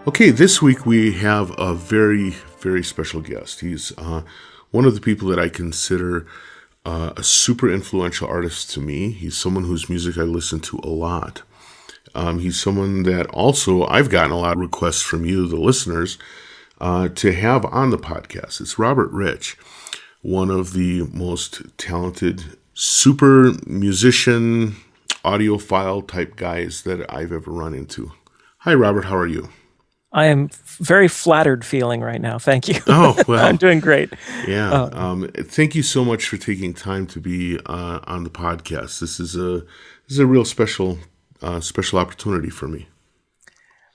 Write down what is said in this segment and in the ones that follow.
Okay, this week we have a very, very special guest. He's one of the people that I consider a super influential artist to me. He's someone whose music I listen to a lot. He's someone that also I've gotten a lot of requests from you, the listeners, to have on the podcast. It's Robert Rich, one of the most talented super musician, audiophile type guys that I've ever run into. Hi, Robert. How are you? I am very flattered feeling right now. Thank you. Oh, well. I'm doing great. Yeah. Thank you so much for taking time to be on the podcast. This is a real special opportunity for me.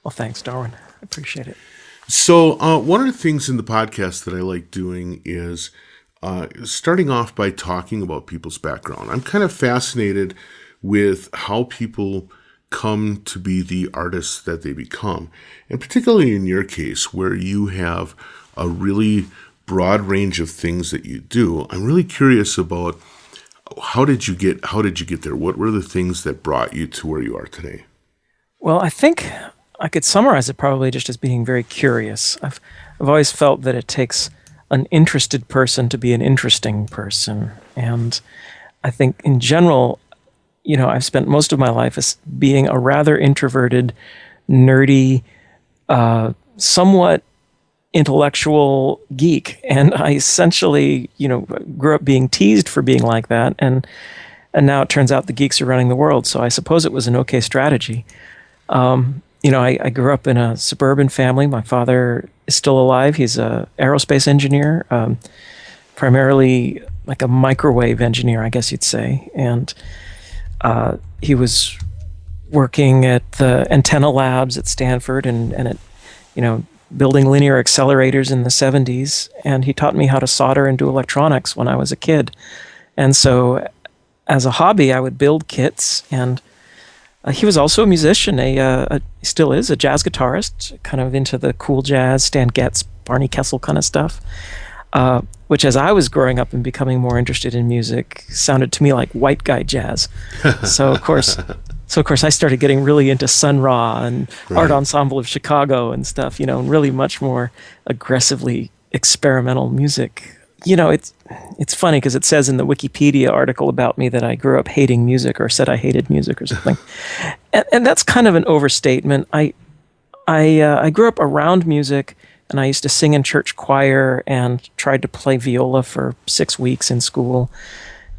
Well, thanks, Darwin. I appreciate it. So one of the things in the podcast that I like doing is starting off by talking about people's background. I'm kind of fascinated with how people come to be the artists that they become. And particularly in your case, where you have a really broad range of things that you do, I'm really curious about how did you get there? What were the things that brought you to where you are today? Well, I think I could summarize it probably just as being very curious. I've always felt that it takes an interested person to be an interesting person. And I think in general, I've spent most of my life as being a rather introverted, nerdy, somewhat intellectual geek. And I essentially, grew up being teased for being like that. And now it turns out the geeks are running the world. So I suppose it was an okay strategy. I grew up in a suburban family. My father is still alive. He's an aerospace engineer, primarily like a microwave engineer, I guess you'd say. And he was working at the antenna labs at Stanford and at, building linear accelerators in the 70s. And he taught me how to solder and do electronics when I was a kid. And so as a hobby, I would build kits. And he was also a musician. He still is a jazz guitarist, kind of into the cool jazz, Stan Getz, Barney Kessel kind of stuff. Which, as I was growing up and becoming more interested in music, sounded to me like white guy jazz. So of course, I started getting really into Sun Ra and Art Ensemble of Chicago and stuff. And really much more aggressively experimental music. It's funny because it says in the Wikipedia article about me that I grew up hating music, or said I hated music or something, and that's kind of an overstatement. I grew up around music. And I used to sing in church choir and tried to play viola for 6 weeks in school.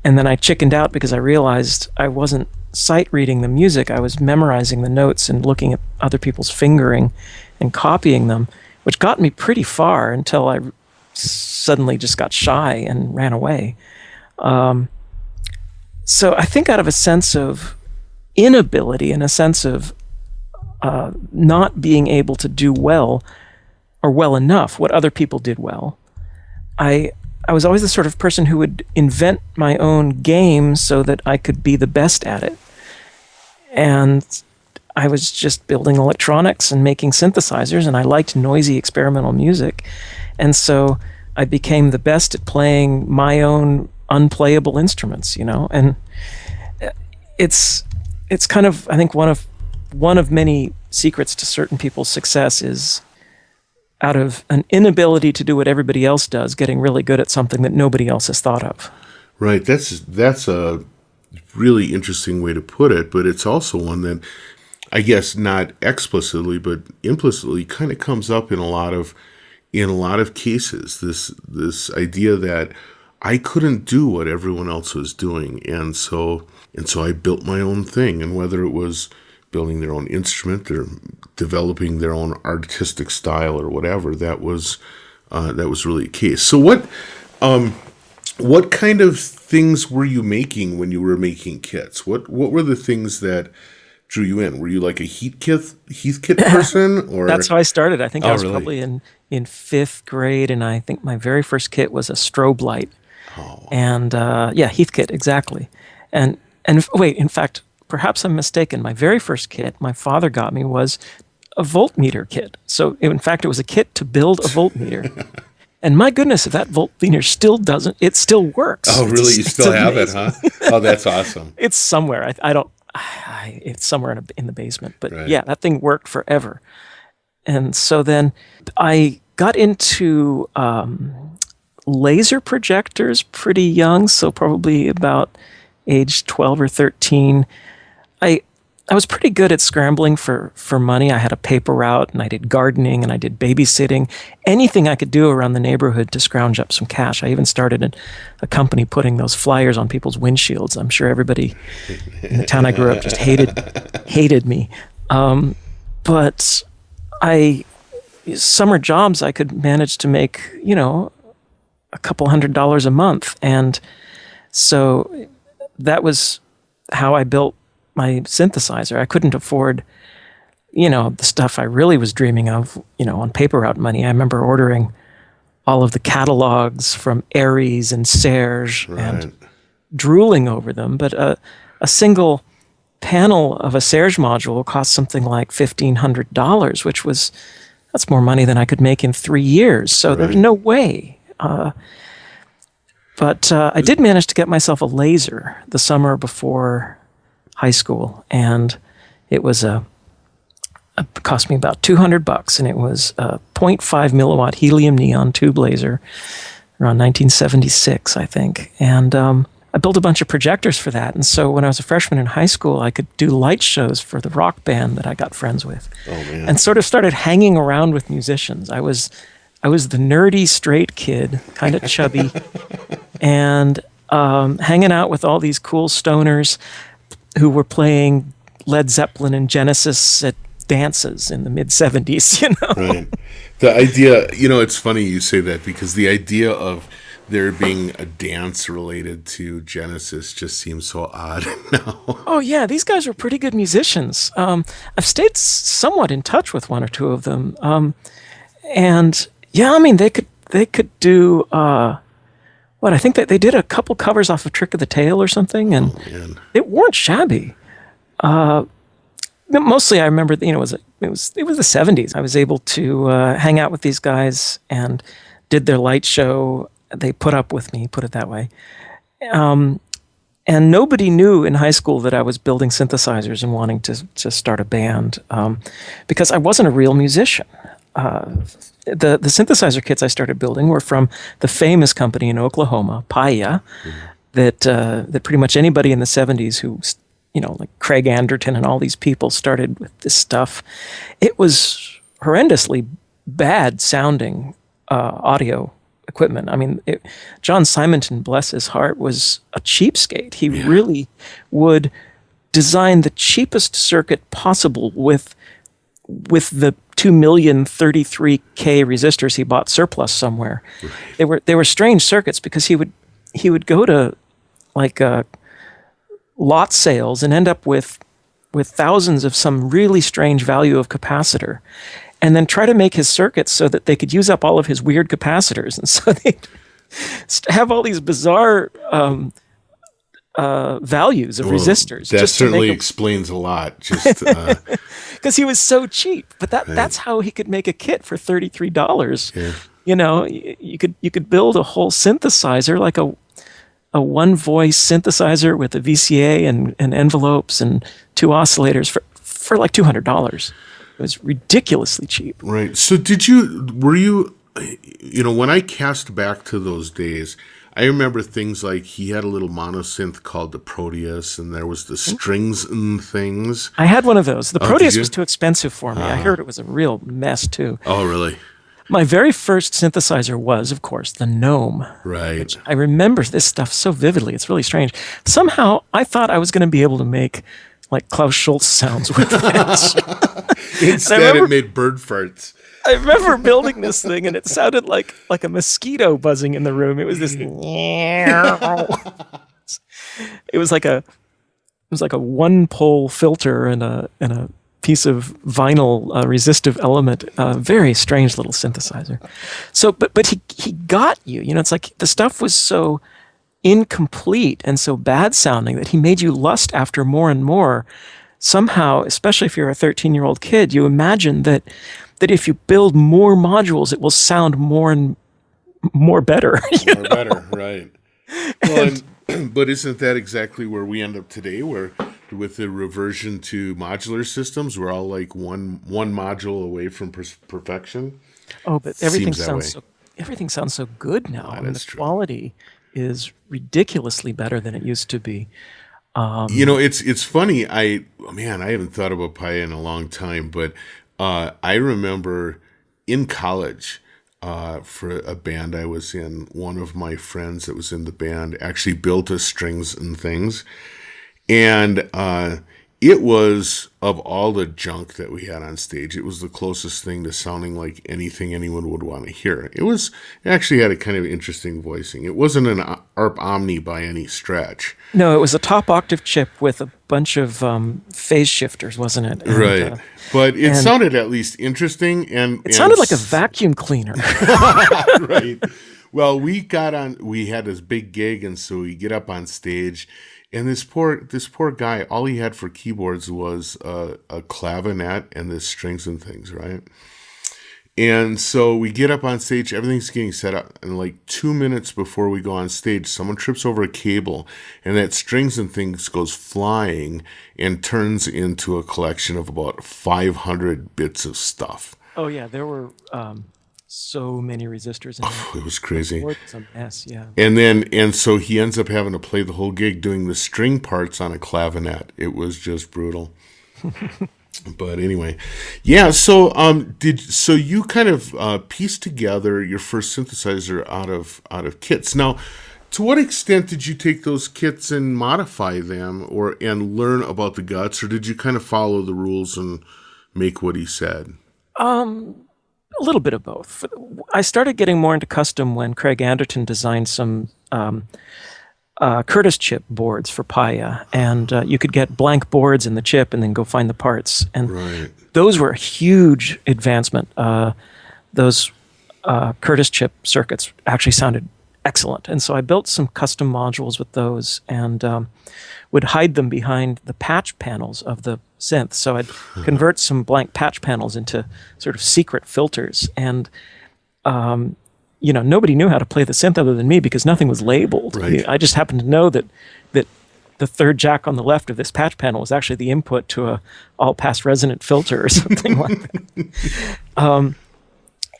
And then I chickened out because I realized I wasn't sight reading the music. I was memorizing the notes and looking at other people's fingering and copying them, which got me pretty far until I suddenly just got shy and ran away. So I think out of a sense of inability and a sense of not being able to do well, or well enough, what other people did well. I was always the sort of person who would invent my own game so that I could be the best at it. And I was just building electronics and making synthesizers, and I liked noisy experimental music. And so I became the best at playing my own unplayable instruments, And it's kind of, I think, one of many secrets to certain people's success is out of an inability to do what everybody else does, getting really good at something that nobody else has thought of. Right. That's a really interesting way to put it, but it's also one that I guess not explicitly, but implicitly kind of comes up in a lot of cases. This idea that I couldn't do what everyone else was doing, and so I built my own thing, and whether it was building their own instrument or developing their own artistic style or whatever, that was really a case. So what kind of things were you making when you were making kits? What were the things that drew you in? Were you like a Heathkit person? Or that's how I started. I think I was really? Probably in fifth grade, and I think my very first kit was a strobe light. Oh. And Heathkit, exactly. And wait, in fact, perhaps I'm mistaken. My very first kit my father got me was a voltmeter kit. So in fact, it was a kit to build a voltmeter. And my goodness, if that voltmeter still works. Oh, really? You still have it, huh? Oh, that's awesome. It's somewhere. It's somewhere in the basement. But right. Yeah, that thing worked forever. And so then I got into laser projectors pretty young, so probably about age 12 or 13. I was pretty good at scrambling for money. I had a paper route, and I did gardening, and I did babysitting, anything I could do around the neighborhood to scrounge up some cash. I even started a company putting those flyers on people's windshields. I'm sure everybody in the town I grew up just hated me. But summer jobs, I could manage to make, a couple $100 a month. And so that was how I built my synthesizer. I couldn't afford, the stuff I really was dreaming of, on paper route money. I remember ordering all of the catalogs from Aries and Serge and drooling over them. But a single panel of a Serge module cost something like $1,500, that's more money than I could make in 3 years. So there's no way. But I did manage to get myself a laser the summer before high school, and it cost me about $200, and it was a 0.5 milliwatt helium neon tube laser around 1976, I think. And I built a bunch of projectors for that. And so when I was a freshman in high school, I could do light shows for the rock band that I got friends with. Oh, man. And sort of started hanging around with musicians. I was the nerdy straight kid, kind of chubby, and hanging out with all these cool stoners who were playing Led Zeppelin and Genesis at dances in the mid-'70s, Right. The idea, it's funny you say that, because the idea of there being a dance related to Genesis just seems so odd now. Oh, yeah, these guys were pretty good musicians. I've stayed somewhat in touch with one or two of them. And, yeah, I mean, they could do... I think that they did a couple covers off of Trick of the Tail or something, and it weren't shabby. Mostly, I remember, it was the '70s. I was able to hang out with these guys and did their light show. They put up with me, put it that way. And nobody knew in high school that I was building synthesizers and wanting to start a band, because I wasn't a real musician. The synthesizer kits I started building were from the famous company in Oklahoma, Paya, that pretty much anybody in the '70s who, like Craig Anderton and all these people started with this stuff. It was horrendously bad sounding audio equipment. I mean, John Simonton, bless his heart, was a cheapskate. He really would design the cheapest circuit possible with the 2,033,000 resistors he bought surplus somewhere. Right. They were strange circuits, because he would go to like lot sales and end up with thousands of some really strange value of capacitor, and then try to make his circuits so that they could use up all of his weird capacitors. And so they have all these bizarre values of resistors. That certainly explains a lot. Just because he was so cheap. But that's how he could make a kit for $33. Yeah. You could build a whole synthesizer, like a one-voice synthesizer with a VCA and envelopes and 2 oscillators for like $200. It was ridiculously cheap. Right. So were you, when I cast back to those days, I remember things like he had a little monosynth called the Proteus, and there was the strings and things. I had one of those. The Proteus was too expensive for me. I heard it was a real mess, too. Oh, really? My very first synthesizer was, of course, the NAMM. Right. I remember this stuff so vividly. It's really strange. Somehow, I thought I was going to be able to make like Klaus Schulze sounds with it. Instead, it made bird farts. I remember building this thing, and it sounded like a mosquito buzzing in the room. It was this. It was like a one-pole filter and a piece of vinyl resistive element. Very strange little synthesizer. So, but he got you. It's like the stuff was so incomplete and so bad sounding that he made you lust after more and more. Somehow, especially if you're a 13-year-old kid, you imagine that if you build more modules, it will sound more and more better. Better, right. Well, but isn't that exactly where we end up today, where with the reversion to modular systems. We're all like one module away from perfection. Oh, but Seems that way. everything sounds so good now. I mean, That's the true. quality is ridiculously better than it used to be. It's funny. I haven't thought about Paya in a long time, but I remember in college for a band I was in, one of my friends that was in the band actually built us Strings and Things, and it was, of all the junk that we had on stage, it was the closest thing to sounding like anything anyone would want to hear. It actually had a kind of interesting voicing. It wasn't an ARP Omni by any stretch. No, it was a top octave chip with a bunch of phase shifters, wasn't it? And, Right. But it sounded at least interesting. And it sounded like a vacuum cleaner. Right. Well, we had this big gig, and so we get up on stage, and this poor guy, all he had for keyboards was a clavinet and the Strings and Things, right? And so we get up on stage, everything's getting set up, and like 2 minutes before we go on stage, someone trips over a cable, and that Strings and Things goes flying and turns into a collection of about 500 bits of stuff. Oh yeah, there were so many resistors in there. It was crazy. It's a mess, yeah. And so he ends up having to play the whole gig doing the string parts on a clavinet. It was just brutal. But anyway, yeah. So you kind of pieced together your first synthesizer out of kits. Now, to what extent did you take those kits and modify them, and learn about the guts, or did you kind of follow the rules and make what he said? A little bit of both. I started getting more into custom when Craig Anderton designed some Curtis chip boards for Paya, and you could get blank boards in the chip and then go find the parts. And Right. those were a huge advancement. Those Curtis chip circuits actually sounded excellent. And so I built some custom modules with those and would hide them behind the patch panels of the synth. So I'd convert some blank patch panels into sort of secret filters. And, nobody knew how to play the synth other than me because nothing was labeled. Right. I just happened to know that the third jack on the left of this patch panel was actually the input to a all-pass resonant filter or something like that.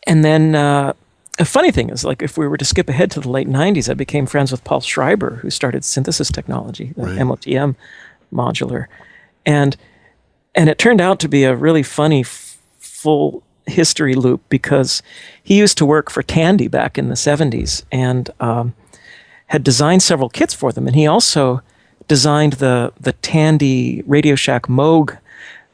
And then a funny thing is, like, if we were to skip ahead to the late 90s, I became friends with Paul Schreiber, who started Synthesis Technology, the Right. MOTM modular. And it turned out to be a really funny full history loop because he used to work for Tandy back in the 70s and had designed several kits for them. And he also designed the Tandy Radio Shack Moog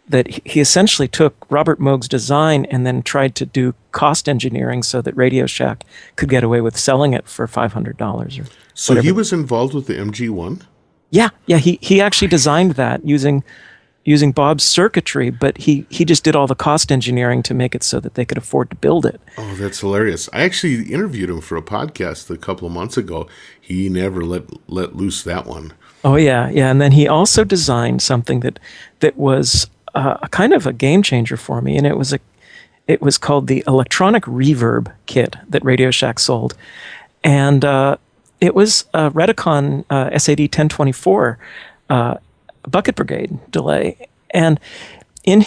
that he essentially took Robert Moog's design and then tried to do cost engineering so that Radio Shack could get away with selling it for $500 or So whatever. he was involved with the MG1? Yeah, he actually designed that using Bob's circuitry, but he just did all the cost engineering to make it so that they could afford to build it. Oh, that's hilarious. I actually interviewed him for a podcast a couple of months ago. He never let loose that one. Oh yeah, and then he also designed something that was a kind of a game changer for me, and it was called the Electronic Reverb Kit that Radio Shack sold, and it was a Redicon SAD 1024 Bucket Brigade delay, and he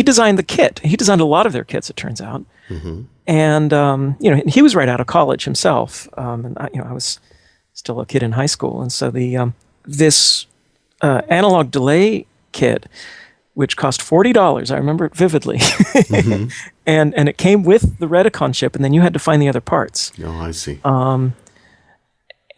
designed the kit. He designed a lot of their kits, it turns out, and he was right out of college himself, and I was still a kid in high school, and so this analog delay kit, which cost $40. I remember it vividly. and it came with the Redicon chip, and then you had to find the other parts. Oh, I see.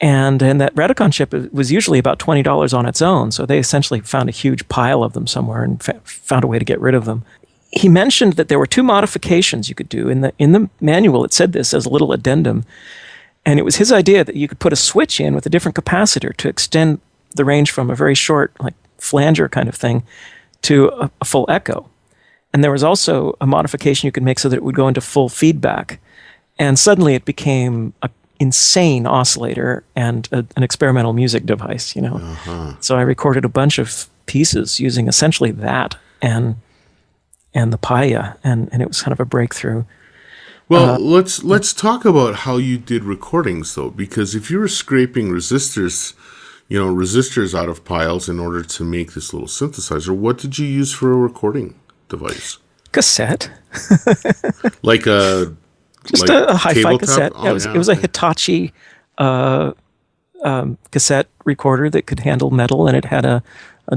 And that Redicon chip was usually about $20 on its own, so they essentially found a huge pile of them somewhere and found a way to get rid of them. He mentioned that there were two modifications you could do. In the manual, it said this as a little addendum, and it was his idea that you could put a switch in with a different capacitor to extend the range from a very short, like, flanger kind of thing to a full echo. And there was also a modification you could make so that it would go into full feedback. And suddenly it became an insane oscillator and an experimental music device, So I recorded a bunch of pieces using essentially that and the Paya, and it was kind of a breakthrough. Well, let's talk about how you did recordings, though, because if you were scraping resistors, resistors out of piles in order to make this little synthesizer. What did you use for a recording device? Cassette. Like a A hi-fi tabletop? cassette. Oh, It was a Hitachi cassette recorder that could handle metal, and it had a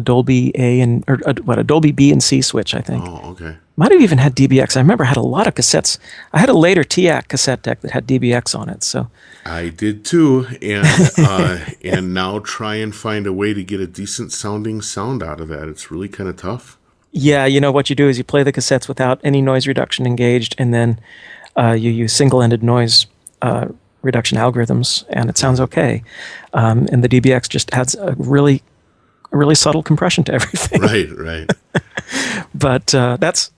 Dolby a Dolby B and C switch, I think. Oh, okay. Might have even had DBX. I remember I had a lot of cassettes. I had a later TIAC cassette deck that had DBX on it. So I did too, and and now try and find a way to get a decent sounding sound out of that. It's really kind of tough. yeah, what you do is you play the cassettes without any noise reduction engaged, and then you use single-ended noise reduction algorithms, and it sounds okay. And the DBX just adds a really subtle compression to everything. Right. But that's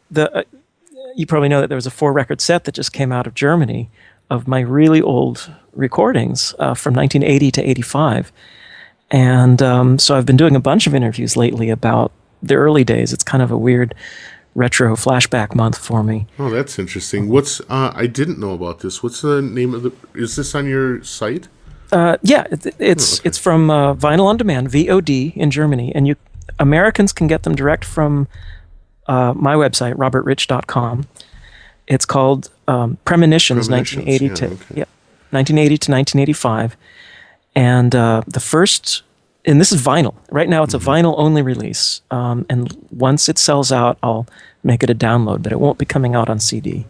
you probably know that there was a 4-record set that just came out of Germany of my really old recordings from 1980 to 85. And so I've been doing a bunch of interviews lately about the early days. It's kind of a weird retro flashback month for me. Oh, that's interesting. What's I didn't know about this. What's the name of is this on your site? Yeah, it's from Vinyl on Demand, VOD, in Germany, and Americans can get them direct from my website, robertrich.com. It's called Premonitions 1980 to 1980 to 1985, and the first. And this is vinyl. Right now, it's a vinyl-only release, and once it sells out, I'll make it a download, but it won't be coming out on CD.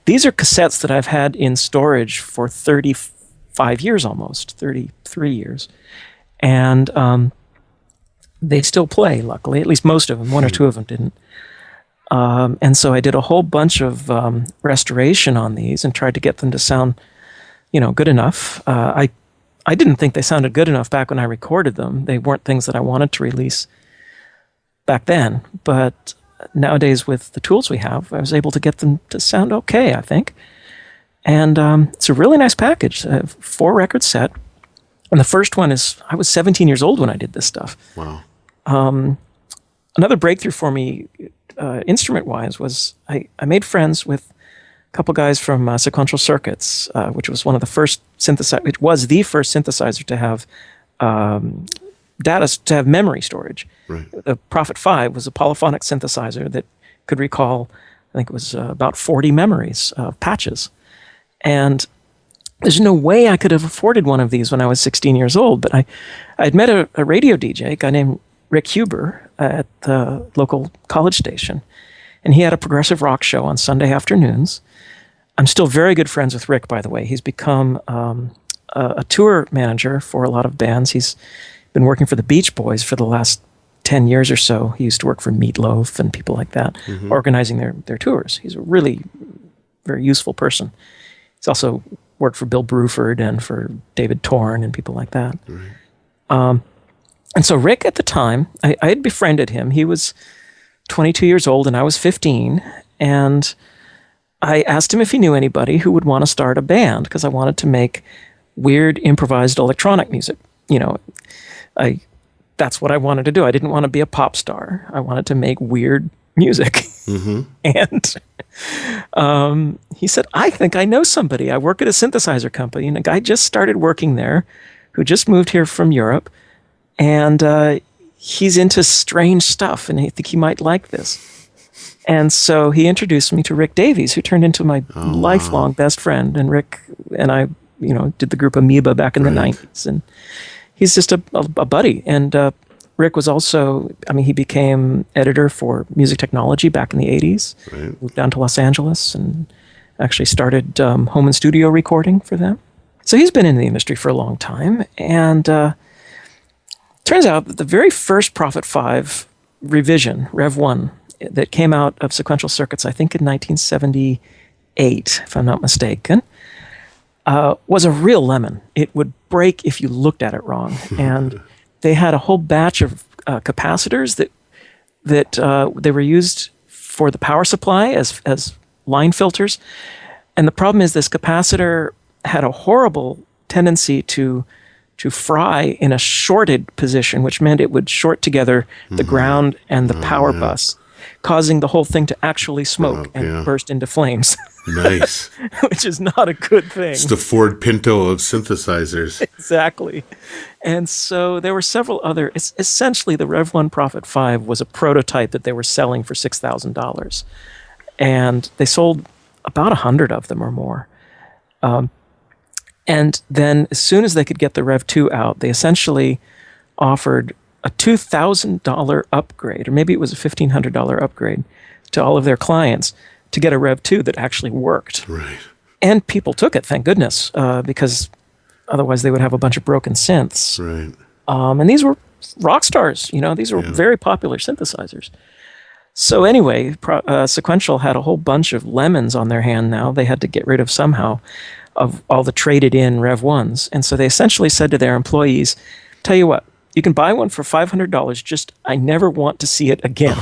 These are cassettes that I've had in storage for 35 years almost, 33 years. And they still play, luckily, at least most of them. One or two of them didn't. And so I did a whole bunch of restoration on these and tried to get them to sound, good enough. I didn't think they sounded good enough back when I recorded them. They weren't things that I wanted to release back then. But nowadays, with the tools we have, I was able to get them to sound okay, I think. And it's a really nice package, a 4-record set. And the first one is, I was 17 years old when I did this stuff. Wow. Another breakthrough for me, instrument-wise, was I made friends with couple guys from Sequential Circuits, which was one of the first it was the first synthesizer to have to have memory storage. Right. The Prophet 5 was a polyphonic synthesizer that could recall, I think it was about 40 memories of patches. And there's no way I could have afforded one of these when I was 16 years old, but I'd met a radio DJ, a guy named Rick Huber, at the local college station, and he had a progressive rock show on Sunday afternoons. I'm still very good friends with Rick, by the way. He's become a tour manager for a lot of bands. He's been working for the Beach Boys for the last 10 years or so. He used to work for Meatloaf and people like that, organizing their tours. He's a really very useful person. He's also worked for Bill Bruford and for David Torn and people like that. Right. And so Rick, at the time, I had befriended him. He was 22 years old and I was 15, and I asked him if he knew anybody who would want to start a band, because I wanted to make weird improvised electronic music. That's what I wanted to do. I didn't want to be a pop star. I wanted to make weird music. And he said, I think I know somebody. I work at a synthesizer company, and a guy just started working there who just moved here from Europe, and he's into strange stuff, and I think he might like this. And so he introduced me to Rick Davies, who turned into my lifelong best friend. And Rick and I, did the group Amoeba back in the 90s. And he's just a buddy. And Rick was also, he became editor for Music Technology back in the 80s. Right. Moved down to Los Angeles and actually started home and studio recording for them. So he's been in the industry for a long time. And turns out that the very first Prophet 5 revision, Rev 1, that came out of Sequential Circuits, I think in 1978, if I'm not mistaken, was a real lemon. It would break if you looked at it wrong. And they had a whole batch of capacitors that they were used for the power supply as line filters. And the problem is this capacitor had a horrible tendency to fry in a shorted position, which meant it would short together the ground and the power bus. causing the whole thing to actually smoke and burst into flames. Nice. Which is not a good thing. It's the Ford Pinto of synthesizers. Exactly. And so there were several other, essentially the Rev 1 Prophet 5 was a prototype that they were selling for $6,000. And they sold about 100 of them or more. And then as soon as they could get the Rev 2 out, they essentially offered a $2,000 upgrade, or maybe it was a $1,500 upgrade to all of their clients to get a Rev 2 that actually worked. Right. And people took it, thank goodness, because otherwise they would have a bunch of broken synths. Right. And these were rock stars, these were very popular synthesizers. So anyway, Sequential had a whole bunch of lemons on their hand now. They had to get rid of somehow of all the traded in Rev 1s. And so they essentially said to their employees, tell you what, you can buy one for $500, just I never want to see it again.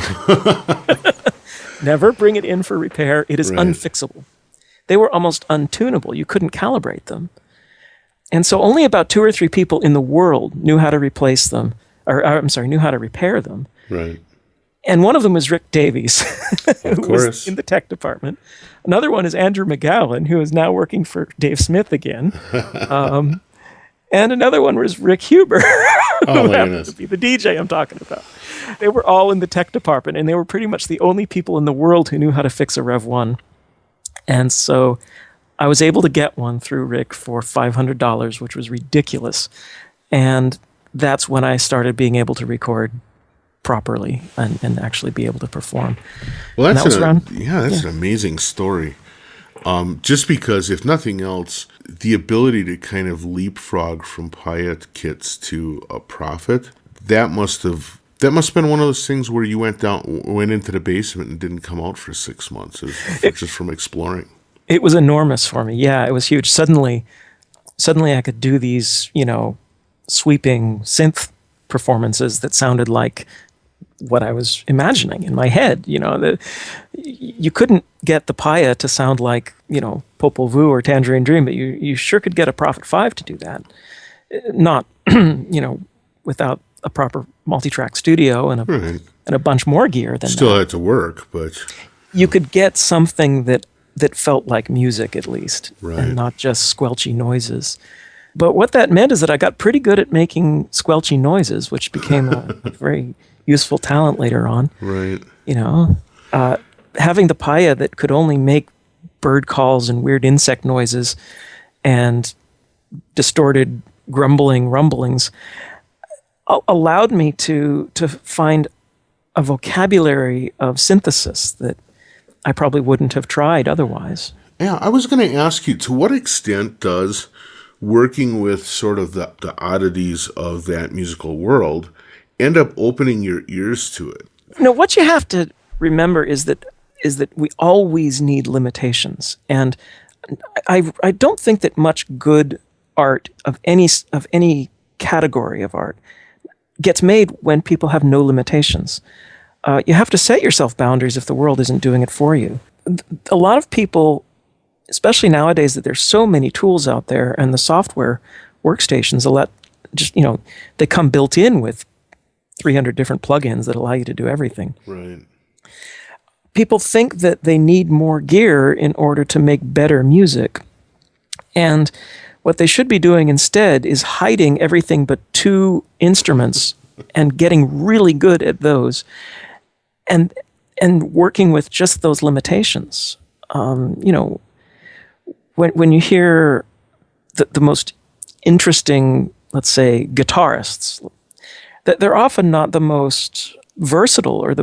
Never bring it in for repair. It is unfixable. They were almost untunable. You couldn't calibrate them. And so only about 2 or 3 people in the world knew how to replace them, knew how to repair them. Right. And one of them was Rick Davies, who was in the tech department. Another one is Andrew McGowan, who is now working for Dave Smith again. And another one was Rick Huber, who happened to be the DJ I'm talking about. They were all in the tech department, and they were pretty much the only people in the world who knew how to fix a Rev 1. And so I was able to get one through Rick for $500, which was ridiculous. And that's when I started being able to record properly and actually be able to perform. Well, that's an amazing story. Just because, if nothing else, the ability to kind of leapfrog from Piat kits to a Prophet, that must have been one of those things where you went into the basement and didn't come out for 6 months, just from exploring. It was enormous for me. Yeah, it was huge. Suddenly I could do these, sweeping synth performances that sounded like what I was imagining in my head. You couldn't get the Paya to sound like, Popol Vuh or Tangerine Dream, but you sure could get a Prophet 5 to do that. Not, without a proper multi-track studio and a bunch more gear than Still that. had to work, but You could get something that felt like music, at least, and not just squelchy noises. But what that meant is that I got pretty good at making squelchy noises, which became a very useful talent later on. Right. Having the Paya that could only make bird calls and weird insect noises and distorted grumbling rumblings allowed me to find a vocabulary of synthesis that I probably wouldn't have tried otherwise. Yeah, I was going to ask you, to what extent does working with sort of the oddities of that musical world end up opening your ears to it? What you have to remember is that we always need limitations, and I don't think that much good art of any category of art gets made when people have no limitations. You have to set yourself boundaries if the world isn't doing it for you. A lot of people, especially nowadays that there's so many tools out there, and the software workstations, they come built in with 300 different plugins that allow you to do everything. Right. People think that they need more gear in order to make better music. And what they should be doing instead is hiding everything but 2 instruments and getting really good at those and working with just those limitations. When you hear the most interesting, let's say, guitarists, that they're often not the most versatile, or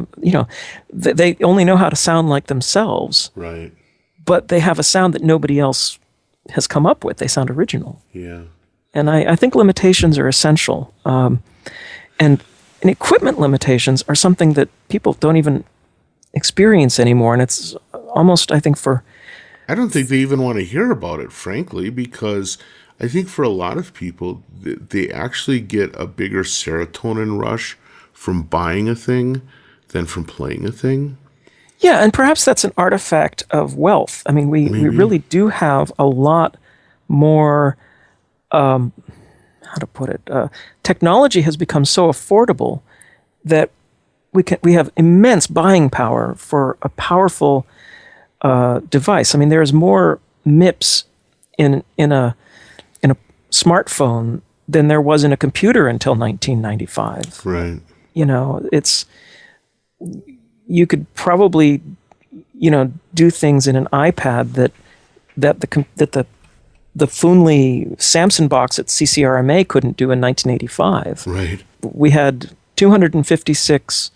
they only know how to sound like themselves. Right. But they have a sound that nobody else has come up with. They sound original. Yeah. And I think limitations are essential. And equipment limitations are something that people don't even experience anymore. And it's almost, I think, I don't think they even want to hear about it, frankly, because I think for a lot of people, they actually get a bigger serotonin rush from buying a thing than from playing a thing. Yeah, and perhaps that's an artifact of wealth. I mean, we really do have a lot more, how to put it, technology has become so affordable that we have immense buying power for a powerful device. I mean, there's more MIPS in a smartphone than there was in a computer until 1995. Right. You know, you could probably, do things in an iPad that the Foonly Samson box at CCRMA couldn't do in 1985. Right. We had 256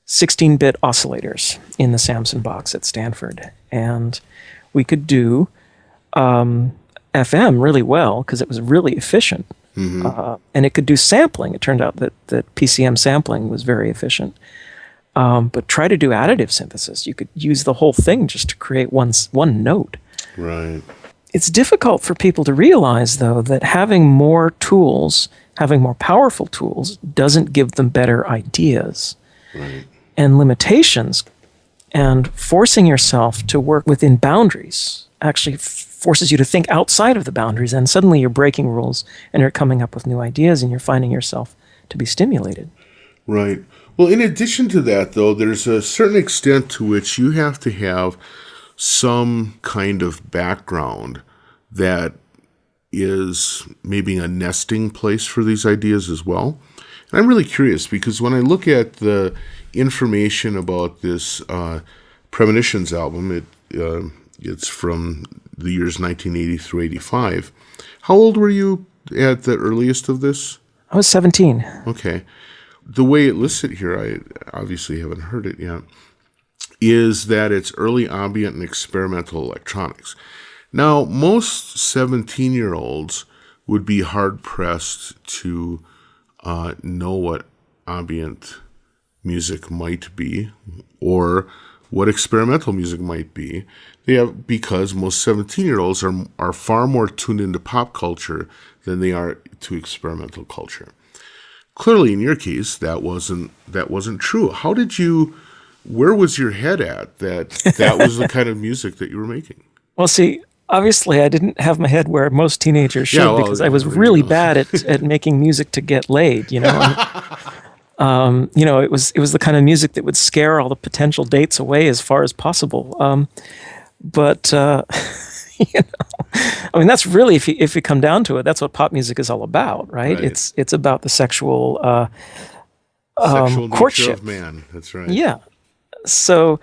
16-bit oscillators in the Samson box at Stanford, and we could do FM really well because it was really efficient. Mm-hmm. And it could do sampling. It turned out that PCM sampling was very efficient. But try to do additive synthesis. You could use the whole thing just to create one note. Right. It's difficult for people to realize, though, that having more tools, having more powerful tools, doesn't give them better ideas. Right. And limitations, and forcing yourself to work within boundaries actually forces you to think outside of the boundaries, and suddenly you're breaking rules and you're coming up with new ideas and you're finding yourself to be stimulated. Right. Well, in addition to that, though, there's a certain extent to which you have to have some kind of background that is maybe a nesting place for these ideas as well. And I'm really curious because when I look at the information about this Premonitions album, it's from the years 1980 through 85. How old were you at the earliest of this? I was 17. Okay. The way it lists it here, I obviously haven't heard it yet, is that it's early ambient and experimental electronics. Now, most 17-year-olds would be hard-pressed to know what ambient music might be or what experimental music might be. Because most 17-year-olds are far more tuned into pop culture than they are to experimental culture. Clearly, in your case, that wasn't true. Where was your head at that was the kind of music that you were making? Well, see, obviously I didn't have my head where most teenagers should, because I was really bad at making music to get laid, you know. And, it was the kind of music that would scare all the potential dates away as far as possible. But I mean, that's really, if you come down to it, that's what pop music is all about, right? It's about the sexual courtship of man. That's right. Yeah. So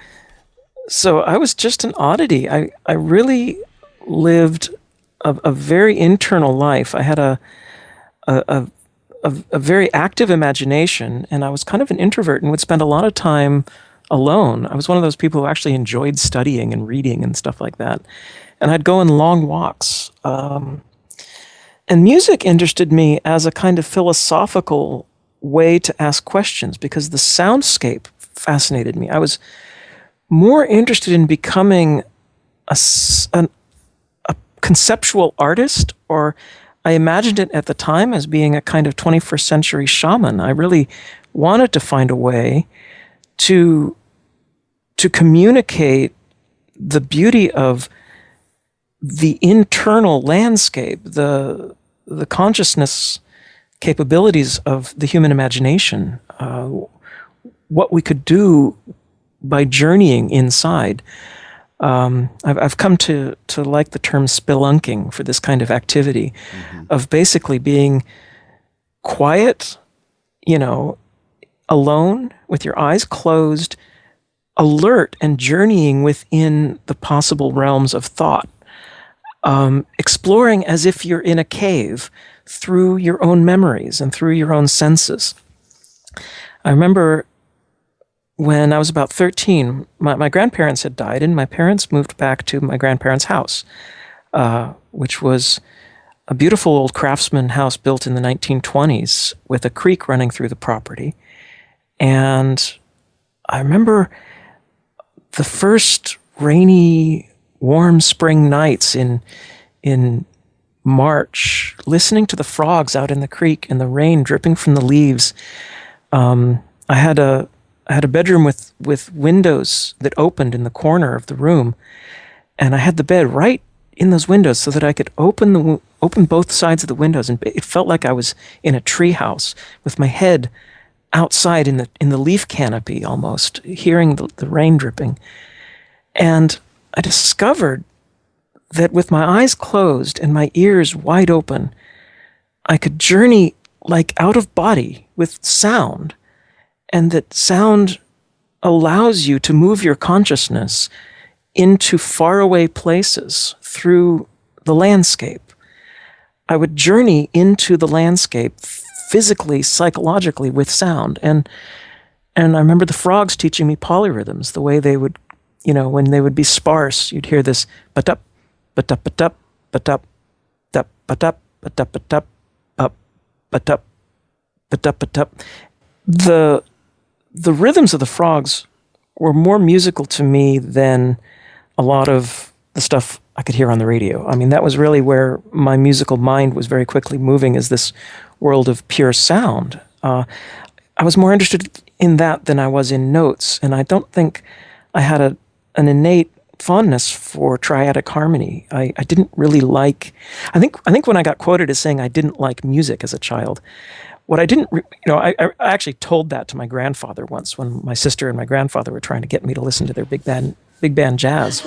I was just an oddity. I really lived a very internal life. I had a very active imagination, and I was kind of an introvert and would spend a lot of time alone. I was one of those people who actually enjoyed studying and reading and stuff like that. And I'd go on long walks. And music interested me as a kind of philosophical way to ask questions because the soundscape fascinated me. I was more interested in becoming a conceptual artist, or I imagined it at the time as being a kind of 21st century shaman. I really wanted to find a way to communicate the beauty of the internal landscape, the consciousness capabilities of the human imagination, what we could do by journeying inside. I've come to like the term spelunking for this kind of activity, of basically being quiet, alone with your eyes closed, alert and journeying within the possible realms of thought, exploring as if you're in a cave through your own memories and through your own senses. I remember when I was about 13, my grandparents had died, and my parents moved back to my grandparents' house, which was a beautiful old craftsman house built in the 1920s with a creek running through the property. And I remember the first rainy, warm spring nights in March, listening to the frogs out in the creek and the rain dripping from the leaves. I had a bedroom with windows that opened in the corner of the room, and I had the bed right in those windows so that I could open both sides of the windows, and it felt like I was in a tree house with my head outside in the leaf canopy almost, hearing the rain dripping. And I discovered that with my eyes closed and my ears wide open, I could journey like out of body with sound, and that sound allows you to move your consciousness into faraway places through the landscape. I would journey into the landscape physically, psychologically with sound. And I remember the frogs teaching me polyrhythms, the way they would, when they would be sparse, you'd hear this ba-dup, ba-dup, ba-dup, ba-dup, dup, ba-dup, ba-dup, ba-dup, up, ba-dup, ba-dup, ba-dup. The rhythms of the frogs were more musical to me than a lot of the stuff I could hear on the radio. I mean, that was really where my musical mind was very quickly moving, is this world of pure sound. I was more interested in that than I was in notes, and I don't think I had an innate fondness for triadic harmony. I didn't really like. I think when I got quoted as saying I didn't like music as a child, what I didn't, I actually told that to my grandfather once when my sister and my grandfather were trying to get me to listen to their big band jazz,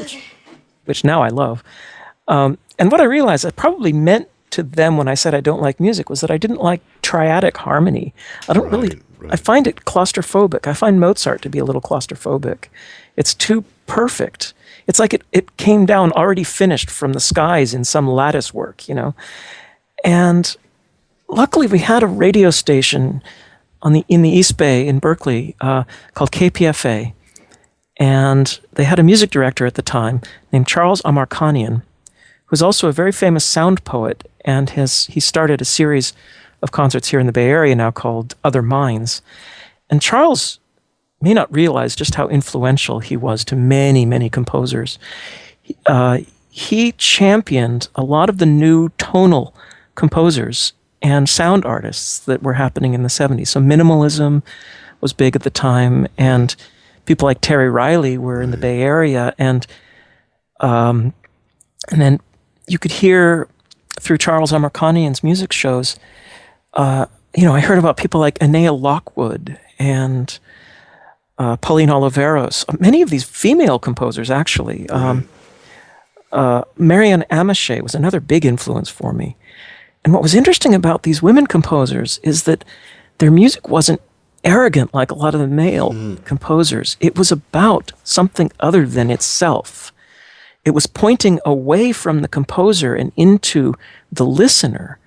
which now I love. And what I realized I probably meant to them when I said I don't like music was that I didn't like triadic harmony. I don't really. I find it claustrophobic. I find Mozart to be a little claustrophobic. It's too perfect. It's like it came down already finished from the skies in some lattice work, And luckily, we had a radio station in the East Bay in Berkeley called KPFA, and they had a music director at the time named Charles Amarkanian, who's also a very famous sound poet, and he started a series of concerts here in the Bay Area now called Other Minds. And Charles may not realize just how influential he was to many, many composers. He championed a lot of the new tonal composers and sound artists that were happening in the 70s. So minimalism was big at the time, and people like Terry Riley were in the Bay Area, and then you could hear through Charles Amarkanian's music shows. I heard about people like Anea Lockwood and Pauline Oliveros. Many of these female composers, actually. Marianne Amache was another big influence for me. And what was interesting about these women composers is that their music wasn't arrogant like a lot of the male composers. It was about something other than itself. It was pointing away from the composer and into the listener.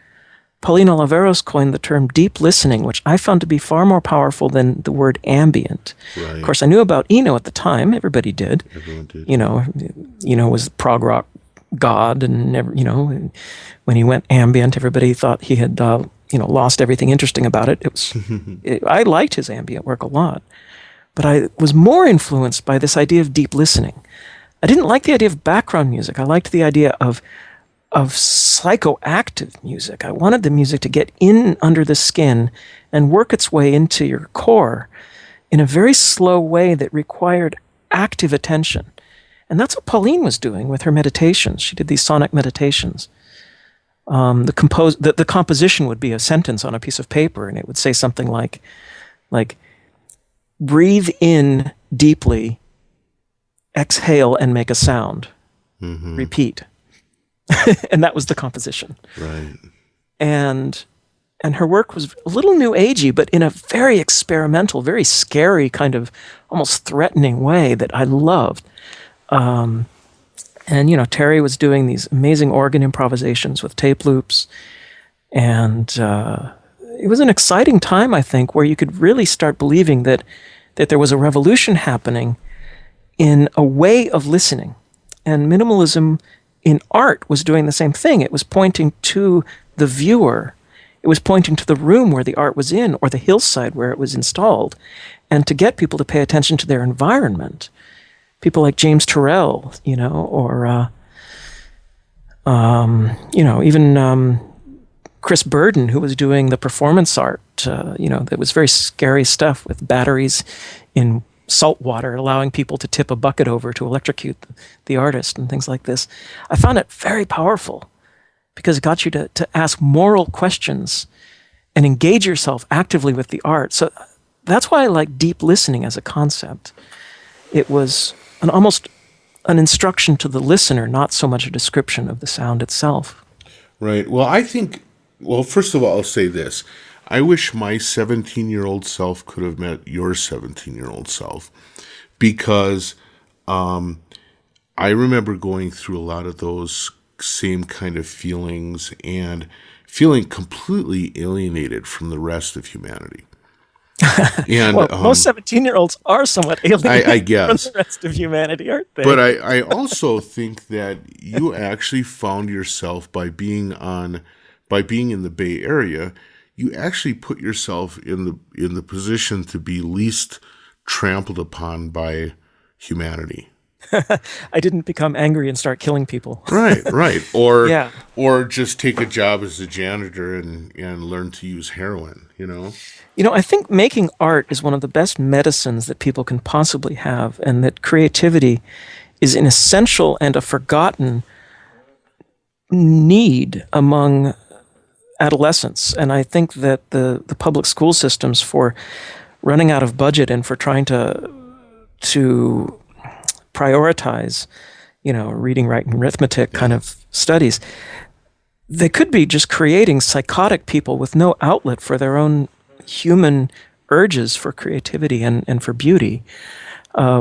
Pauline Oliveros coined the term deep listening, which I found to be far more powerful than the word ambient. Right. Of course, I knew about Eno at the time. Everybody did. Everyone did. Eno was the prog rock god, and when he went ambient, everybody thought he had lost everything interesting about it. I liked his ambient work a lot, but I was more influenced by this idea of deep listening. I didn't like the idea of background music. I liked the idea of psychoactive music. I wanted the music to get in under the skin and work its way into your core in a very slow way that required active attention. And that's what Pauline was doing with her meditations. She did these sonic meditations. The composition would be a sentence on a piece of paper, and it would say something like breathe in deeply, exhale and make a sound. Mm-hmm. Repeat. And that was the composition. Right. And her work was a little new agey, but in a very experimental, very scary kind of almost threatening way that I loved. And Terry was doing these amazing organ improvisations with tape loops, and it was an exciting time, I think, where you could really start believing that there was a revolution happening in a way of listening. And minimalism in art was doing the same thing. It was pointing to the viewer. It was pointing to the room where the art was in, or the hillside where it was installed, and to get people to pay attention to their environment. People like James Turrell, or even Chris Burden, who was doing the performance art, that was very scary stuff with batteries in salt water, allowing people to tip a bucket over to electrocute the artist and things like this. I found it very powerful because it got you to ask moral questions and engage yourself actively with the art. So that's why I like deep listening as a concept. It was almost an instruction to the listener, not so much a description of the sound itself. Right. Well, I think, well, first of all, I'll say this. I wish my 17-year-old self could have met your 17-year-old self, because I remember going through a lot of those same kind of feelings and feeling completely alienated from the rest of humanity. And Well, most 17-year-olds are somewhat alienated I guess. from the rest of humanity, aren't they? But I also think that you actually found yourself by being in the Bay Area, you actually put yourself in the position to be least trampled upon by humanity. I didn't become angry and start killing people. Right. Or Yeah. or just take a job as a janitor and learn to use heroin, you know? I think making art is one of the best medicines that people can possibly have, and that creativity is an essential and a forgotten need among adolescents. And I think that the public school systems, for running out of budget and for trying to prioritize, reading, writing, arithmetic kind of studies, they could be just creating psychotic people with no outlet for their own human urges for creativity and for beauty.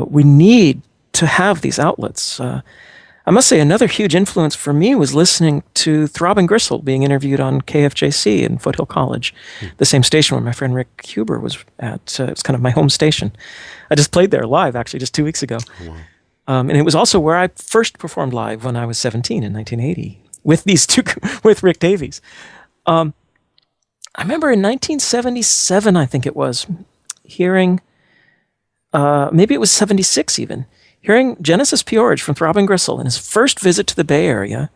We need to have these outlets. I must say, another huge influence for me was listening to Throbbing Gristle being interviewed on KFJC in Foothill College, the same station where my friend Rick Huber was at. It's kind of my home station. I just played there live, actually, just 2 weeks ago. Oh, wow. And it was also where I first performed live when I was 17 in 1980 with with Rick Davies. I remember in 1977, I think it was, hearing, maybe it was 76 even, hearing Genesis P-Orridge from Throbbing Gristle in his first visit to the Bay Area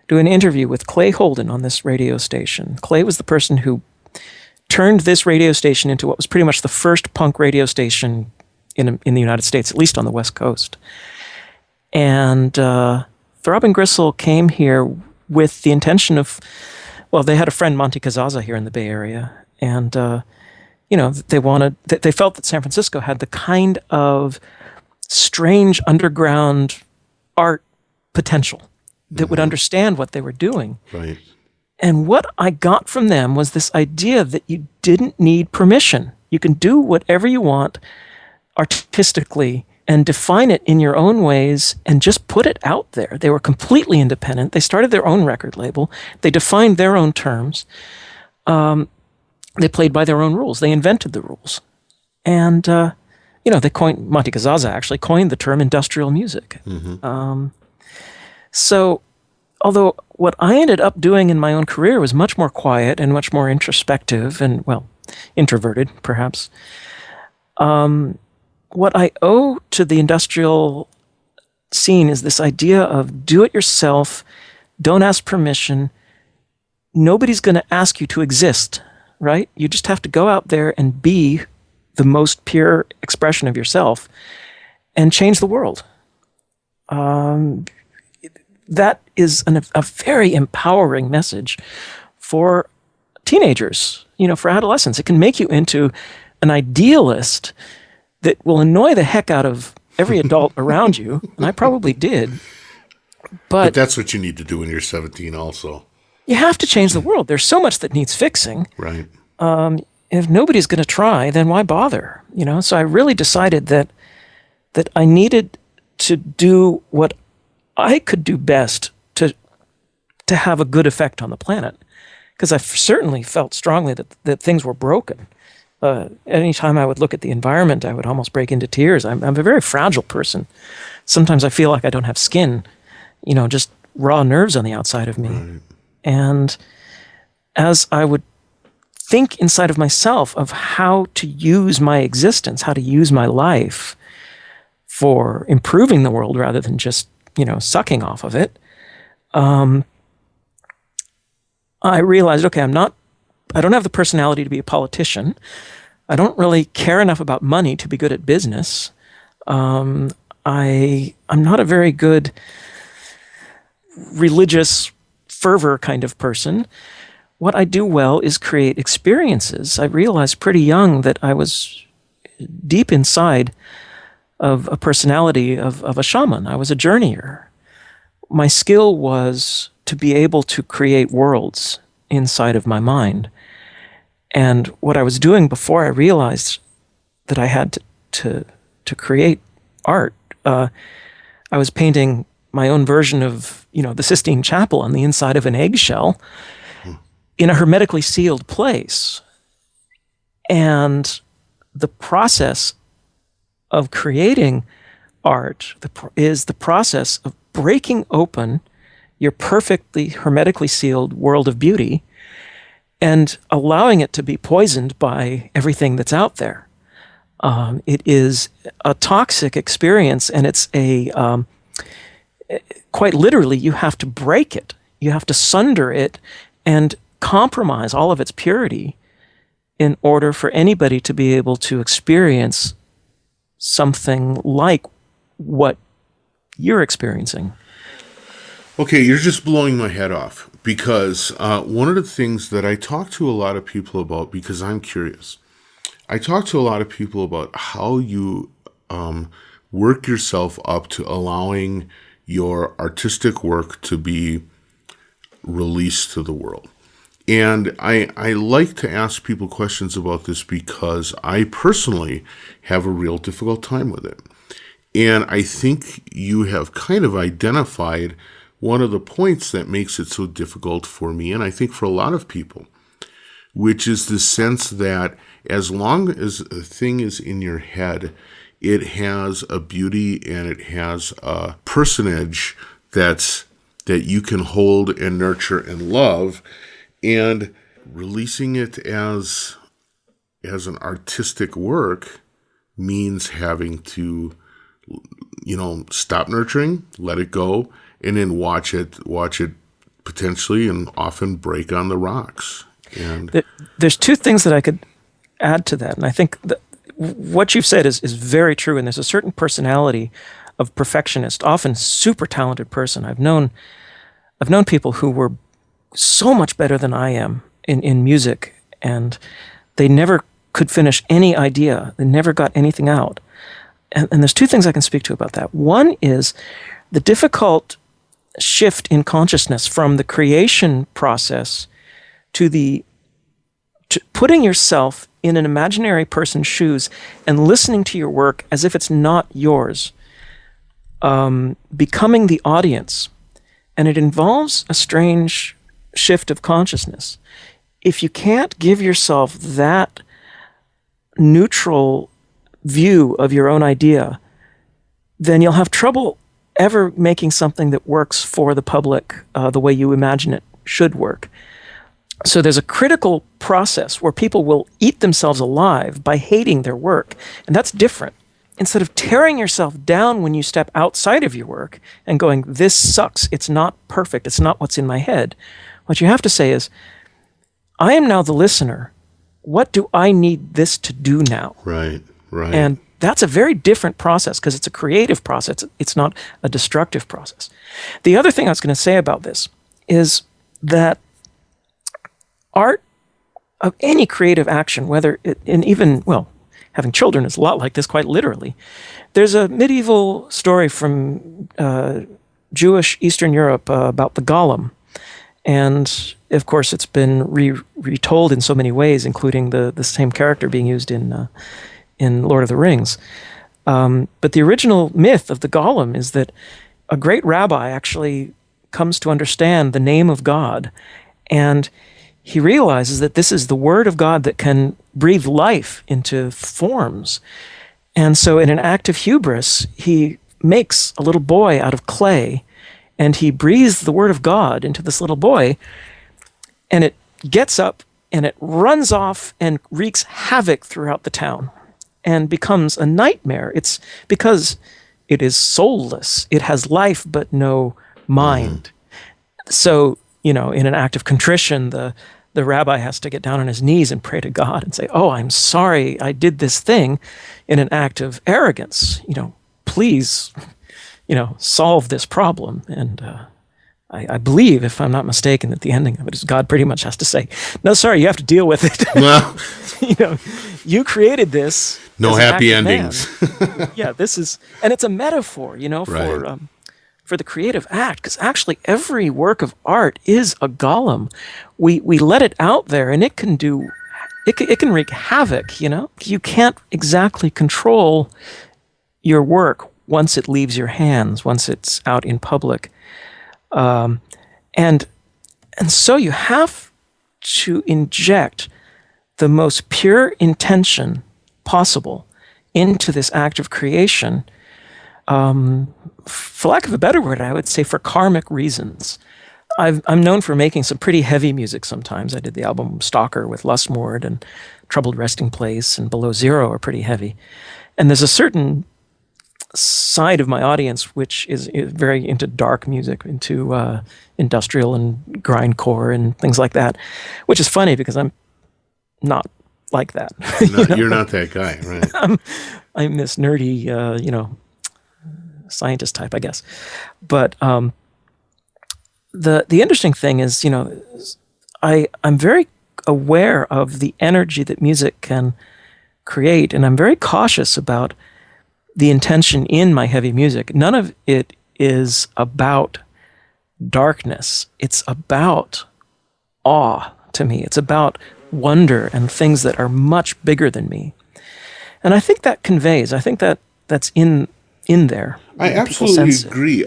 do an interview with Clay Holden on this radio station. Clay was the person who turned this radio station into what was pretty much the first punk radio station in the United States, at least on the West Coast. And Throbbing Gristle came here with the intention of, well, they had a friend, Monty Kazaza, here in the Bay Area, and they felt that San Francisco had the kind of strange underground art potential that would understand what they were doing. Right. And what I got from them was this idea that you didn't need permission. You can do whatever you want artistically and define it in your own ways and just put it out there. They were completely independent. They started their own record label. They defined their own terms. They played by their own rules. They invented the rules. And, Monty Kazaza actually coined the term industrial music. Mm-hmm. So, although what I ended up doing in my own career was much more quiet and much more introspective and, well, introverted, perhaps, what I owe to the industrial scene is this idea of do it yourself, don't ask permission. Nobody's going to ask you to exist, right? You just have to go out there and be the most pure expression of yourself and change the world. That is a very empowering message for teenagers, for adolescents. It can make you into an idealist that will annoy the heck out of every adult around you, and I probably did. But that's what you need to do when you're 17 also. You have to change the world. There's so much that needs fixing. Right. If nobody's going to try, then why bother? So I really decided that I needed to do what I could do best to have a good effect on the planet, because I certainly felt strongly that things were broken. Anytime I would look at the environment, I would almost break into tears. I'm a very fragile person. Sometimes I feel like I don't have skin, just raw nerves on the outside of me. Right. And as I would think inside of myself of how to use my existence, how to use my life for improving the world rather than just, sucking off of it, I realized, okay, I don't have the personality to be a politician. I don't really care enough about money to be good at business. I'm not a very good religious fervor kind of person. What I do well is create experiences. I realized pretty young that I was deep inside of a personality of a shaman. I was a journeyer. My skill was to be able to create worlds inside of my mind. And what I was doing before I realized that I had to create art, I was painting my own version of, the Sistine Chapel on the inside of an eggshell in a hermetically sealed place. And the process of creating art is the process of breaking open your perfectly hermetically sealed world of beauty and allowing it to be poisoned by everything that's out there. It is a toxic experience, and it's quite literally, you have to break it. You have to sunder it and compromise all of its purity in order for anybody to be able to experience something like what you're experiencing. Okay, you're just blowing my head off, because one of the things that I talk to a lot of people about, because I'm curious, I talk to a lot of people about how you work yourself up to allowing your artistic work to be released to the world. And I like to ask people questions about this because I personally have a real difficult time with it. And I think you have kind of identified one of the points that makes it so difficult for me, and I think for a lot of people, which is the sense that as long as a thing is in your head, it has a beauty and it has a personage that you can hold and nurture and love, and releasing it as an artistic work means having to, stop nurturing, let it go, and then watch it potentially and often break on the rocks. And there's two things that I could add to that, and I think that what you've said is very true. And there's a certain personality of perfectionist, often super talented person. I've known people who were so much better than I am in music, and they never could finish any idea. They never got anything out. And there's two things I can speak to about that. One is the difficult shift in consciousness from the creation process to putting yourself in an imaginary person's shoes and listening to your work as if it's not yours, becoming the audience. And it involves a strange shift of consciousness. If you can't give yourself that neutral view of your own idea, then you'll have trouble ever making something that works for the public the way you imagine it should work. So there's a critical process where people will eat themselves alive by hating their work, and that's different. Instead of tearing yourself down when you step outside of your work and going, this sucks, it's not perfect, it's not what's in my head, what you have to say is, I am now the listener. What do I need this to do now? Right. And that's a very different process because it's a creative process. It's not a destructive process. The other thing I was going to say about this is that art of any creative action, having children is a lot like this, quite literally. There's a medieval story from Jewish Eastern Europe about the golem. And, of course, it's been retold in so many ways, including the same character being used in Lord of the Rings. But the original myth of the golem is that a great rabbi actually comes to understand the name of God, and he realizes that this is the word of God that can breathe life into forms. And so in an act of hubris, he makes a little boy out of clay, and he breathes the word of God into this little boy, and it gets up and it runs off and wreaks havoc throughout the town and becomes a nightmare. It's because it is soulless. It has life but no mind. So, in an act of contrition, the rabbi has to get down on his knees and pray to God and say, oh, I'm sorry I did this thing in an act of arrogance. Please, solve this problem. And I believe, if I'm not mistaken, that the ending of it is God pretty much has to say, "No, sorry, you have to deal with it." Well, You know, you created this no as an happy act of endings. man. Yeah, this is, and it's a metaphor, Right. for the creative act, because actually every work of art is a golem. We let it out there, and it can do, it can wreak havoc. You can't exactly control your work once it leaves your hands, once it's out in public. And and so you have to inject the most pure intention possible into this act of creation. For lack of a better word, I would say for karmic reasons. I'm known for making some pretty heavy music sometimes. I did the album Stalker with Lustmord, and Troubled Resting Place and Below Zero are pretty heavy. And there's a certain side of my audience which is very into dark music, into industrial and grindcore and things like that, which is funny because I'm not like that. You're not that guy, right? I'm this nerdy, scientist type, I guess. But the interesting thing is, I'm very aware of the energy that music can create, and I'm very cautious about the intention in my heavy music. None of it is about darkness. It's about awe to me. It's about wonder and things that are much bigger than me. And I think that conveys. I think that that's in there. I absolutely agree.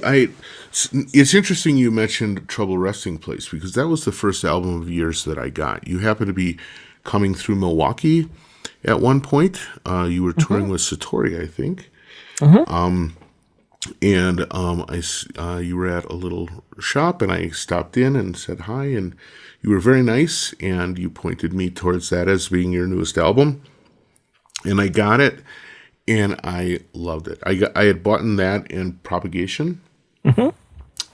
It's interesting you mentioned Trouble Resting Place, because that was the first album of yours that I got. You happened to be coming through Milwaukee at one point. You were touring with Satori, I think. You were at a little shop, and I stopped in and said hi, and you were very nice, and you pointed me towards that as being your newest album, and I got it, and I loved it. I had bought that and Propagation,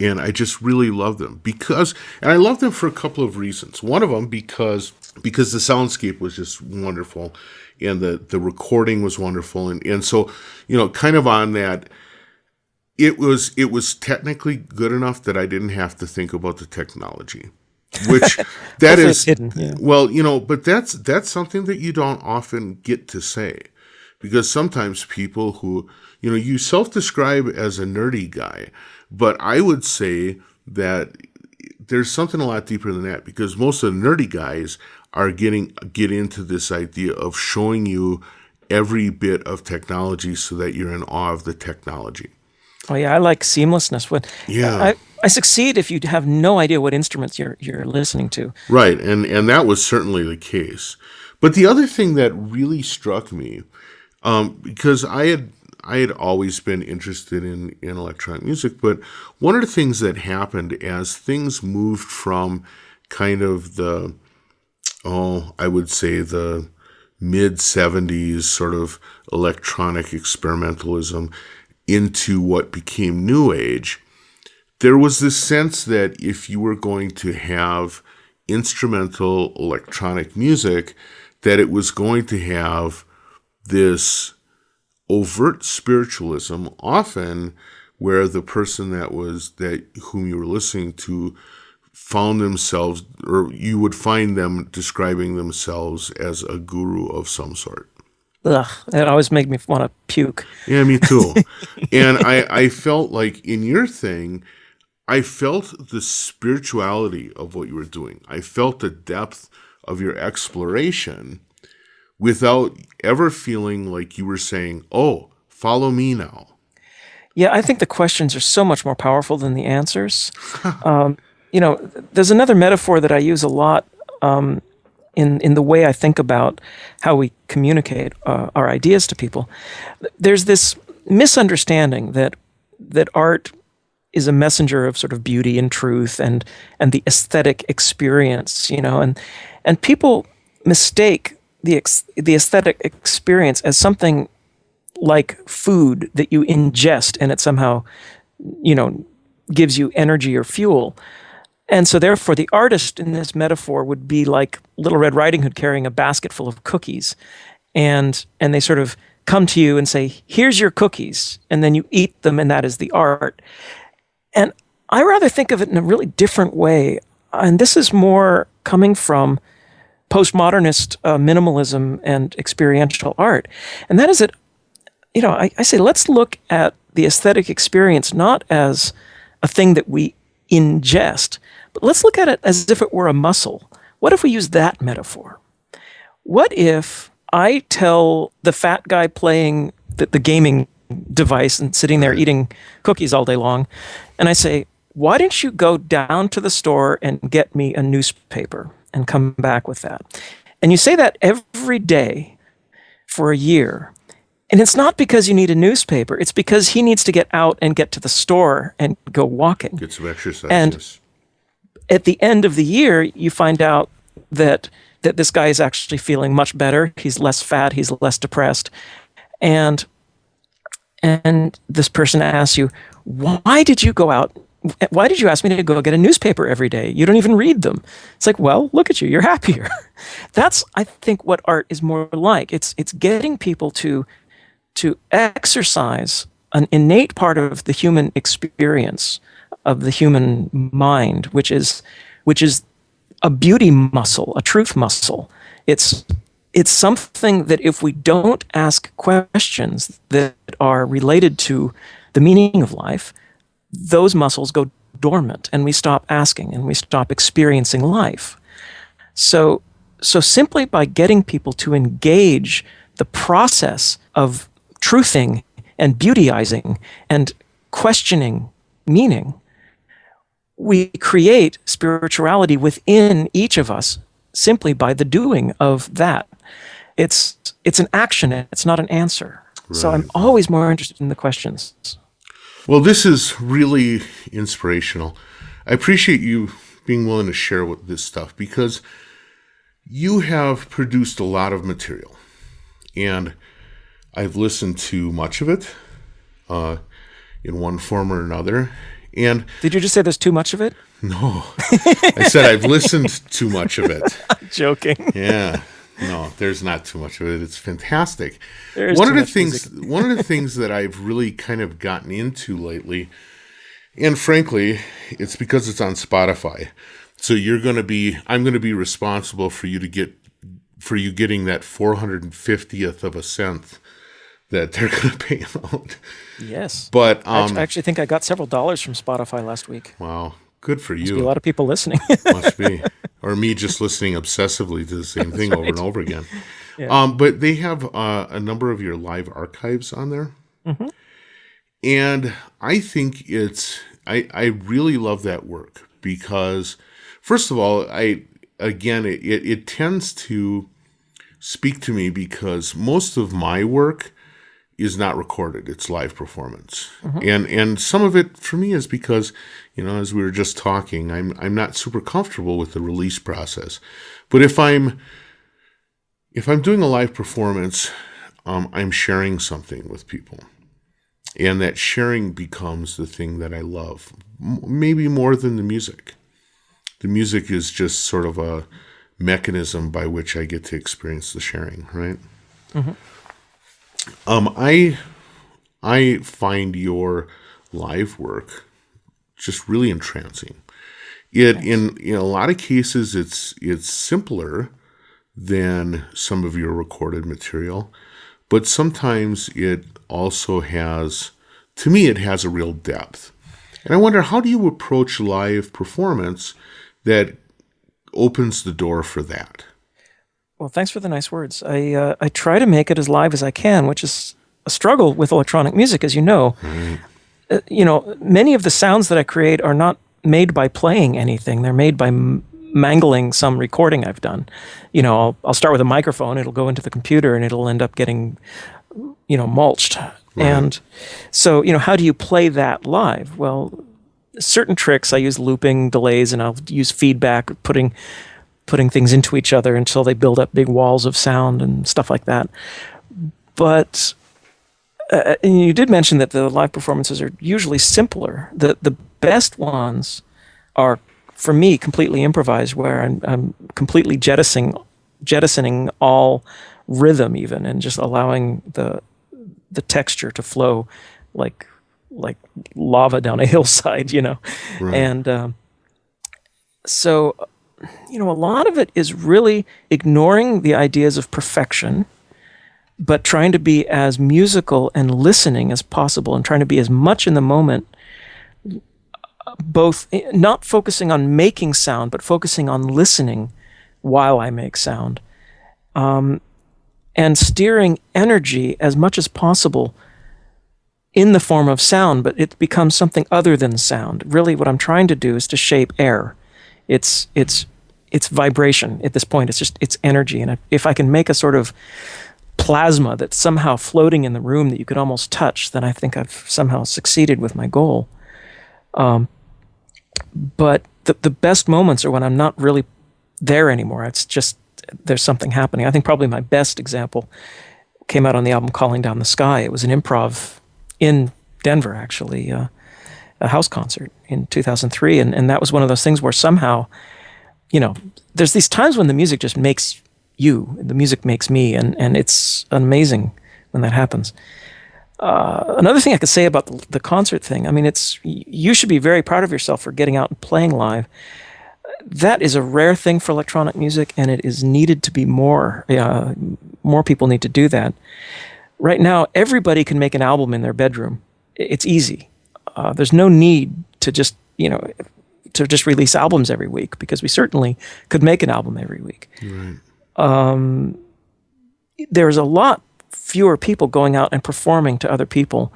and I just really loved them and I loved them for a couple of reasons. One of them because the soundscape was just wonderful, and the recording was wonderful, and so kind of on that. It was technically good enough that I didn't have to think about the technology, which that is hidden, yeah. Well, but that's something that you don't often get to say, because sometimes people who you self-describe as a nerdy guy, but I would say that there's something a lot deeper than that, because most of the nerdy guys are get into this idea of showing you every bit of technology so that you're in awe of the technology. Oh yeah, I like seamlessness. I succeed if you have no idea what instruments you're listening to. Right, and that was certainly the case. But the other thing that really struck me, because I had always been interested in electronic music, but one of the things that happened as things moved from kind of I would say the mid-70s sort of electronic experimentalism into what became New Age, there was this sense that if you were going to have instrumental electronic music, that it was going to have this overt spiritualism, often where the person whom you were listening to found themselves, or you would find them describing themselves as a guru of some sort. Ugh, it always made me want to puke. Yeah, me too. And I felt like in your thing, I felt the spirituality of what you were doing. I felt the depth of your exploration without ever feeling like you were saying, "Oh, follow me now." Yeah, I think the questions are so much more powerful than the answers. There's another metaphor that I use a lot in the way I think about how we communicate our ideas to people. There's this misunderstanding that art is a messenger of sort of beauty and truth and the aesthetic experience, and people mistake the aesthetic experience as something like food that you ingest and it somehow, gives you energy or fuel. And so therefore the artist in this metaphor would be like Little Red Riding Hood carrying a basket full of cookies. And they sort of come to you and say, "Here's your cookies." And then you eat them, and that is the art. And I rather think of it in a really different way. And this is more coming from postmodernist minimalism and experiential art. And that is that, I say let's look at the aesthetic experience not as a thing that we ingest, but let's look at it as if it were a muscle. What if we use that metaphor? What if I tell the fat guy playing the gaming device and sitting there eating cookies all day long, and I say, why don't you go down to the store and get me a newspaper and come back with that? And you say that every day for a year. And it's not because you need a newspaper. It's because he needs to get out and get to the store and go walking. Get some exercise. And yes. At the end of the year, you find out that this guy is actually feeling much better. He's less fat. He's less depressed. And this person asks you, why did you go out? Why did you ask me to go get a newspaper every day? You don't even read them. It's like, well, look at you. You're happier. That's, I think, what art is more like. It's getting people to exercise an innate part of the human experience, of the human mind, which is a beauty muscle, a truth muscle. It's something that if we don't ask questions that are related to the meaning of life, those muscles go dormant and we stop asking and we stop experiencing life. So simply by getting people to engage the process of truthing and beautyizing and questioning meaning, we create spirituality within each of us simply by the doing of that. It's an action, it's not an answer. Right. So I'm always more interested in the questions. Well, this is really inspirational. I appreciate you being willing to share with this stuff because you have produced a lot of material, and I've listened to much of it in one form or another. And did you just say there's too much of it? No, I said I've listened to much of it. I'm joking. Yeah, no, there's not too much of it. It's fantastic. One of the things that I've really kind of gotten into lately, and frankly, it's because it's on Spotify. So I'm going to be responsible for you getting that 450th of a cent that they're going to pay out. Yes. But I actually think I got several dollars from Spotify last week. Wow. Good for you. Must be a lot of people listening. Must be. Or me just listening obsessively to the same thing over and over again. Yeah. But they have a number of your live archives on there. Mm-hmm. And I think I really love that work because, first of all, it tends to speak to me because most of my work is not recorded. It's live performance. Mm-hmm. And some of it for me is because, as we were just talking, I'm not super comfortable with the release process. But if I'm doing a live performance, I'm sharing something with people. And that sharing becomes the thing that I love, maybe more than the music. The music is just sort of a mechanism by which I get to experience the sharing, right? Mm-hmm. I find your live work just really entrancing. In a lot of cases, it's simpler than some of your recorded material, but sometimes it also has, to me, it has a real depth. And I wonder, how do you approach live performance that opens the door for that? Well, thanks for the nice words. I try to make it as live as I can, which is a struggle with electronic music, as you know. Right. Many of the sounds that I create are not made by playing anything. They're made by mangling some recording I've done. I'll start with a microphone. It'll go into the computer, and it'll end up getting, mulched. Right. And so, how do you play that live? Well, certain tricks, I use looping, delays, and I'll use feedback, putting things into each other until they build up big walls of sound and stuff like that. But and you did mention that the live performances are usually simpler. The best ones are, for me, completely improvised, where I'm completely jettisoning all rhythm even, and just allowing the texture to flow like like lava down a hillside, Right. and so a lot of it is really ignoring the ideas of perfection, but trying to be as musical and listening as possible, and trying to be as much in the moment, both not focusing on making sound, but focusing on listening while I make sound, and steering energy as much as possible in the form of sound, but it becomes something other than sound. Really, what I'm trying to do is to shape air. It's vibration at this point. It's energy, and if I can make a sort of plasma that's somehow floating in the room that you could almost touch, then I think I've somehow succeeded with my goal. But the best moments are when I'm not really there anymore. It's just there's something happening. I think probably my best example came out on the album Calling Down the Sky. It was an improv in Denver, actually, a house concert in 2003. And that was one of those things where somehow, there's these times when the music just makes you, the music makes me, and it's amazing when that happens. Another thing I could say about the concert thing, you should be very proud of yourself for getting out and playing live. That is a rare thing for electronic music, and it is needed to be more. More people need to do that. Right now, everybody can make an album in their bedroom. It's easy. There's no need to just release albums every week, because we certainly could make an album every week. Right. There's a lot fewer people going out and performing to other people.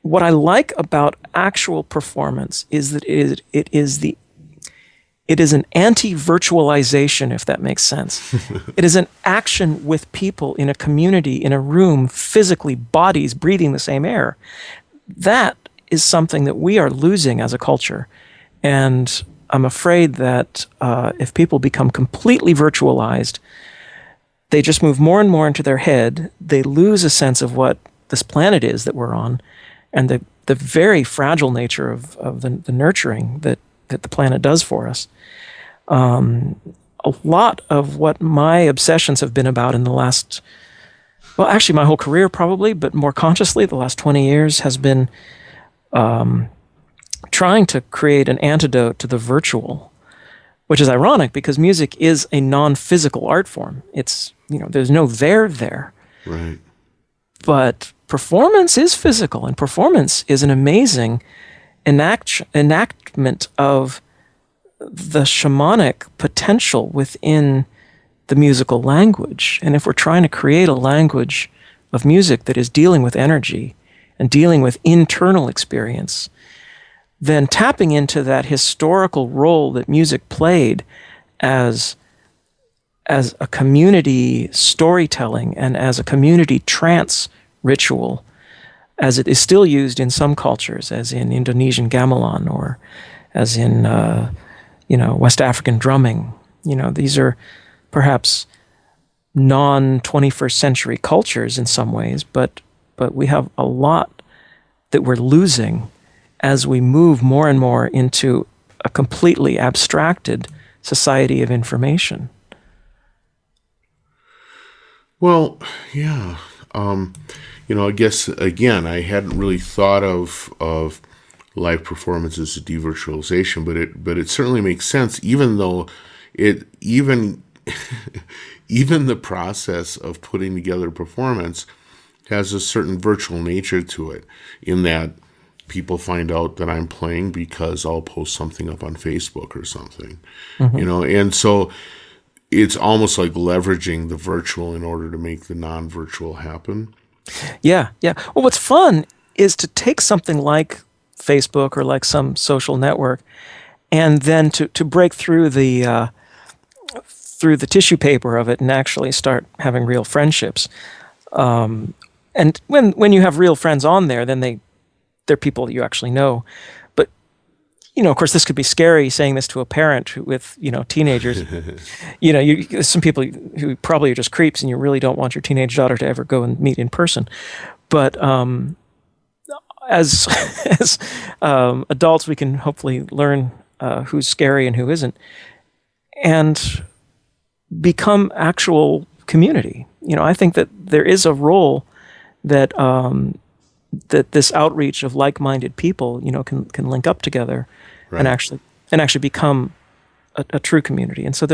What I like about actual performance is that it is an anti-virtualization, if that makes sense. It is an action with people in a community, in a room, physically, bodies breathing the same air. That is something that we are losing as a culture. And I'm afraid that if people become completely virtualized, they just move more and more into their head. They lose a sense of what this planet is that we're on, and the very fragile nature of the nurturing that the planet does for us. A lot of what my obsessions have been about in the last, well, actually my whole career probably, but more consciously the last 20 years has been trying to create an antidote to the virtual, which is ironic because music is a non-physical art form. It's, there's no there. Right. But performance is physical, and performance is an amazing enactment of the shamanic potential within the musical language. And if we're trying to create a language of music that is dealing with energy and dealing with internal experience, then tapping into that historical role that music played as a community storytelling and as a community trance ritual, as it is still used in some cultures, as in Indonesian gamelan or as in West African drumming. These are perhaps non-21st century cultures in some ways, but we have a lot that we're losing as we move more and more into a completely abstracted society of information. Well, yeah. I guess, again, I hadn't really thought of live performance as a devirtualization, but it certainly makes sense, even though even the process of putting together a performance has a certain virtual nature to it, in that people find out that I'm playing because I'll post something up on Facebook or something, and so it's almost like leveraging the virtual in order to make the non-virtual happen. Yeah. Well, what's fun is to take something like Facebook or like some social network, and then to break through the tissue paper of it and actually start having real friendships. And when you have real friends on there, then they're people that you actually know. But of course, this could be scary saying this to a parent with teenagers. Some people who probably are just creeps, and you really don't want your teenage daughter to ever go and meet in person. But as adults, we can hopefully learn who's scary and who isn't, and become actual community. I think that there is a role that that this outreach of like-minded people, can link up together and Right. actually become a true community. And so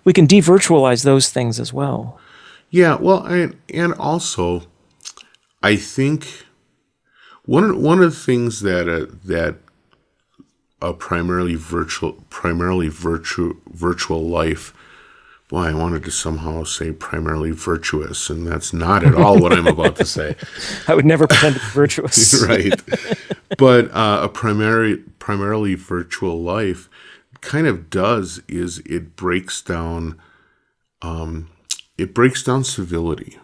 we can de-virtualize those things as well. Yeah, well, and also, I think one of the things that a primarily virtual life. Boy, I wanted to somehow say primarily virtuous, and that's not at all what I'm about to say. I would never pretend to be virtuous. Right. But a primarily virtual life kind of does is it breaks down civility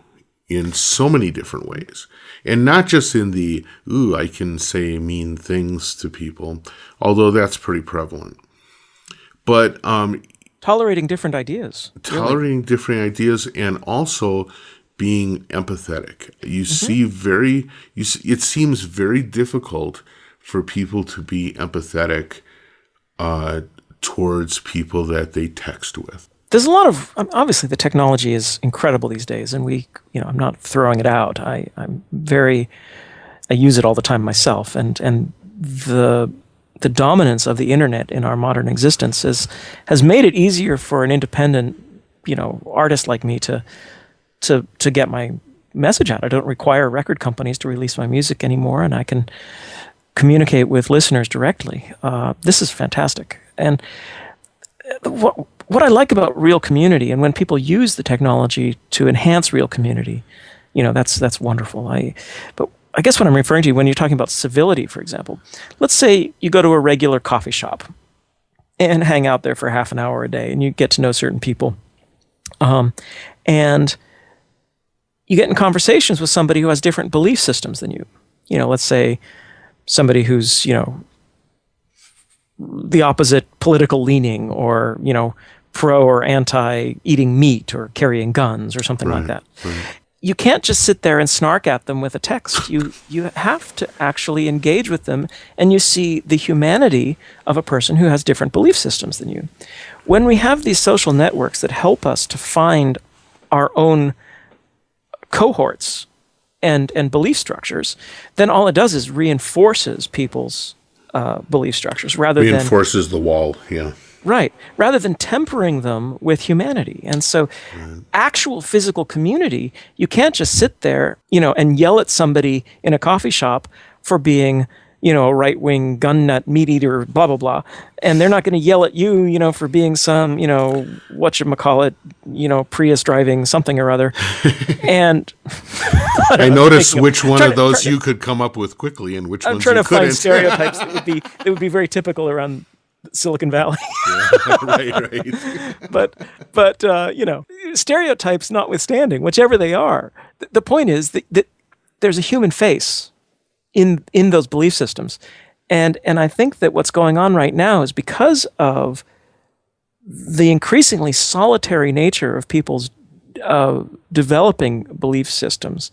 in so many different ways. And not just in the, I can say mean things to people, although that's pretty prevalent. But Tolerating different ideas. tolerating different ideas and also being empathetic. It seems very difficult for people to be empathetic towards people that they text with. There's a lot of, obviously the technology is incredible these days, and I'm not throwing it out. I use it all the time myself, and the dominance of the internet in our modern existence has made it easier for an independent, artist like me to get my message out. I don't require record companies to release my music anymore, and I can communicate with listeners directly. This is fantastic. And what I like about real community, and when people use the technology to enhance real community, that's wonderful. But I guess what I'm referring to when you're talking about civility, for example, let's say you go to a regular coffee shop and hang out there for half an hour a day, and you get to know certain people, and you get in conversations with somebody who has different belief systems than you. Let's say somebody who's the opposite political leaning, or pro or anti eating meat or carrying guns or something like that. Right. You can't just sit there and snark at them with a text. You have to actually engage with them, and you see the humanity of a person who has different belief systems than you. When we have these social networks that help us to find our own cohorts and belief structures, then all it does is reinforces people's belief structures Reinforces the wall, yeah. Right. Rather than tempering them with humanity. And so actual physical community, you can't just sit there, and yell at somebody in a coffee shop for being, a right-wing gun nut, meat eater, blah, blah, blah. And they're not going to yell at you, for being some, whatchamacallit, Prius driving something or other. And I noticed which one of those you could come up with quickly and which ones you couldn't. I'm trying to find stereotypes that would be very typical around Silicon Valley. Yeah, right. But stereotypes notwithstanding, whichever they are, the point is that there's a human face in those belief systems. And I think that what's going on right now is because of the increasingly solitary nature of people's developing belief systems,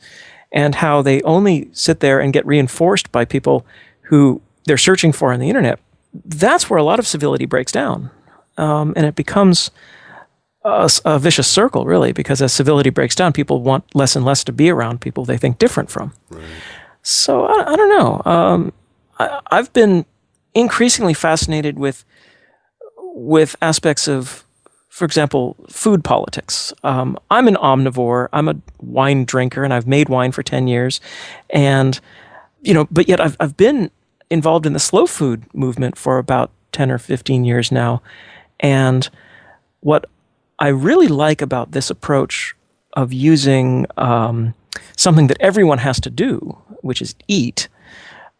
and how they only sit there and get reinforced by people who they're searching for on the internet. That's where a lot of civility breaks down. And it becomes a vicious circle, really, because as civility breaks down, people want less and less to be around people they think different from. Right. So I don't know. I've been increasingly fascinated with aspects of, for example, food politics. I'm an omnivore. I'm a wine drinker, and I've made wine for 10 years. And, but yet I've been involved in the slow food movement for about 10 or 15 years now. And what I really like about this approach of using something that everyone has to do, which is eat,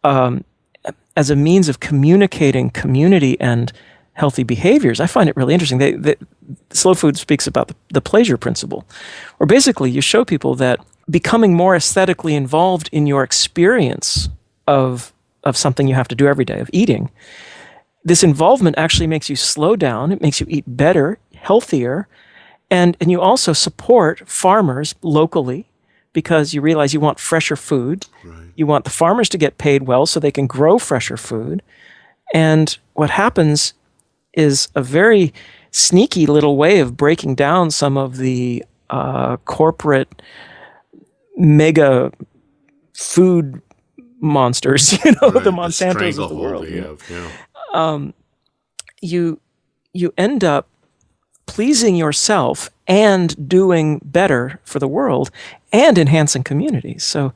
as a means of communicating community and healthy behaviors, I find it really interesting. Slow food speaks about the pleasure principle, where basically you show people that becoming more aesthetically involved in your experience of something you have to do every day, of eating, this involvement actually makes you slow down. It makes you eat better, healthier, and you also support farmers locally, because you realize you want fresher food. Right. You want the farmers to get paid well so they can grow fresher food. And what happens is a very sneaky little way of breaking down some of the corporate mega food monsters, Right, the the Monsantos of the stranglehold world. they have, yeah. You end up pleasing yourself and doing better for the world and enhancing communities. So,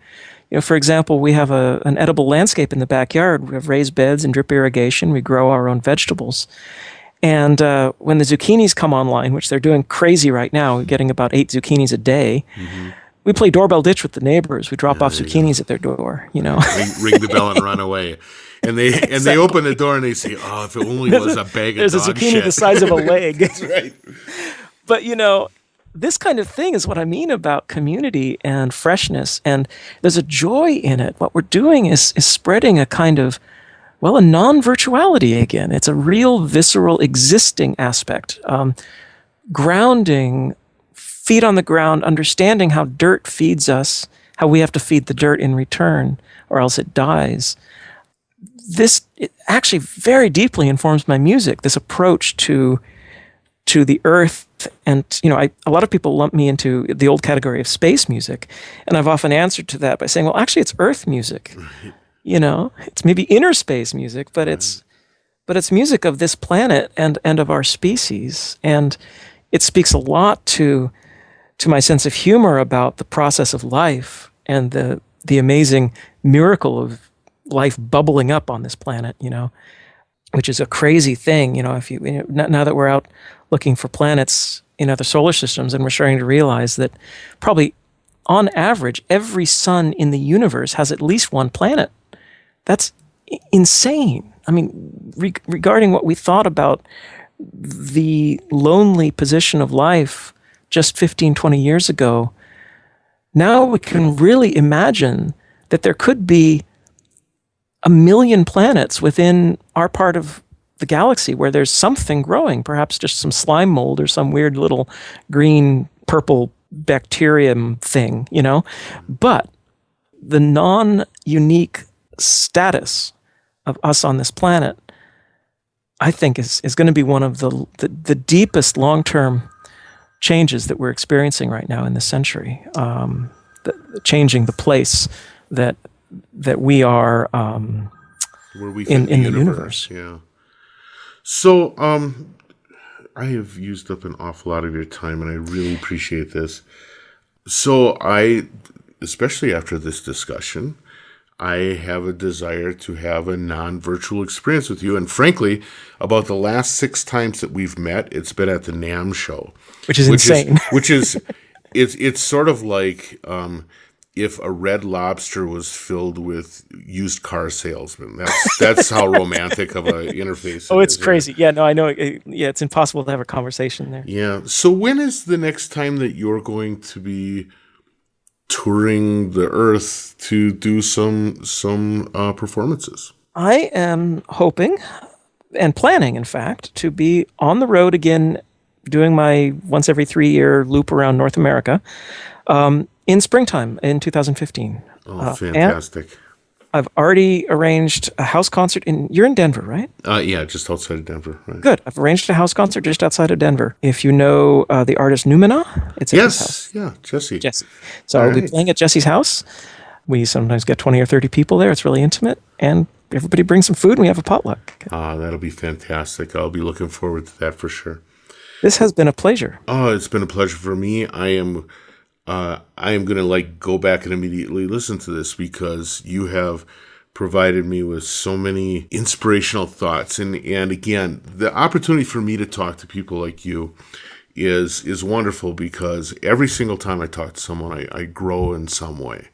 for example, we have an edible landscape in the backyard. We have raised beds and drip irrigation. We grow our own vegetables. And when the zucchinis come online, which they're doing crazy right now, getting about 8 zucchinis a day, we play doorbell ditch with the neighbors. We drop off There you go. zucchinis at their door, Ring the bell and run away. And they open the door and they say, "Oh, if it only was a bag of There's a dog zucchini shit." the size of a leg. That's right. But, this kind of thing is what I mean about community and freshness. And there's a joy in it. What we're doing is spreading a kind of, a non-virtuality again. It's a real visceral existing aspect. Grounding, feet on the ground, understanding how dirt feeds us, how we have to feed the dirt in return, or else it dies. It actually very deeply informs my music, this approach to the earth. And, a lot of people lump me into the old category of space music. And I've often answered to that by saying, well, actually, it's earth music. It's maybe inner space music, but it's music of this planet and of our species. And it speaks a lot to my sense of humor about the process of life and the amazing miracle of life bubbling up on this planet, which is a crazy thing. If now that we're out looking for planets in other solar systems, and we're starting to realize that probably on average, every sun in the universe has at least one planet. That's insane. I mean, regarding what we thought about the lonely position of life just 15, 20 years ago, now we can really imagine that there could be 1 million planets within our part of the galaxy where there's something growing, perhaps just some slime mold or some weird little green, purple bacterium thing, But the non-unique status of us on this planet, I think is going to be one of the deepest long-term changes that we're experiencing right now in this century, changing the place that we are Where we in fit the universe. Yeah. So, I have used up an awful lot of your time, and I really appreciate this. So especially after this discussion, I have a desire to have a non-virtual experience with you. And frankly, about the last 6 times that we've met, it's been at the NAMM show. Which is insane. It's sort of like if a Red Lobster was filled with used car salesmen. That's how romantic of an interface. Oh, it's crazy. Yeah, no, I know. It's impossible to have a conversation there. Yeah. So when is the next time that you're going to be touring the earth to do some performances? I am hoping and planning, in fact, to be on the road again, doing my once every 3-year loop around North America in springtime in 2015. Oh, fantastic. I've already arranged a house concert you're in Denver, right? Yeah, just outside of Denver. Right. Good. I've arranged a house concert just outside of Denver. If you know the artist Numina, it's at his house. Yeah, Jesse. So I'll be playing at Jesse's house. We sometimes get 20 or 30 people there. It's really intimate. And everybody brings some food and we have a potluck. That'll be fantastic. I'll be looking forward to that for sure. This has been a pleasure. Oh, it's been a pleasure for me. I am going to go back and immediately listen to this because you have provided me with so many inspirational thoughts. And again, the opportunity for me to talk to people like you is wonderful because every single time I talk to someone, I grow in some way.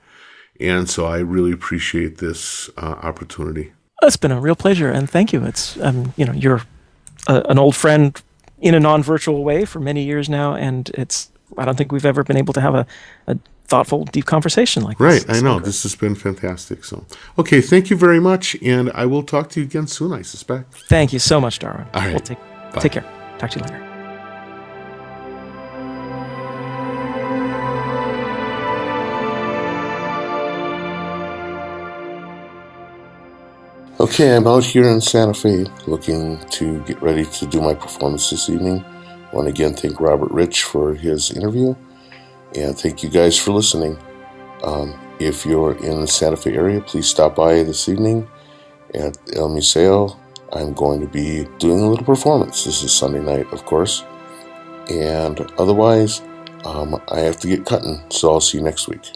And so I really appreciate this opportunity. It's been a real pleasure, and thank you. It's you're an old friend in a non-virtual way for many years now, and I don't think we've ever been able to have a thoughtful, deep conversation like this. Right, I know. This has been fantastic. So, okay, thank you very much, and I will talk to you again soon, I suspect. Thank you so much, Darwin. All right. Take care. Talk to you later. Okay, I'm out here in Santa Fe looking to get ready to do my performance this evening. I want to again thank Robert Rich for his interview, and thank you guys for listening. If you're in the Santa Fe area, please stop by this evening at El Museo. I'm going to be doing a little performance. This is Sunday night, of course. And otherwise, I have to get cutting, so I'll see you next week.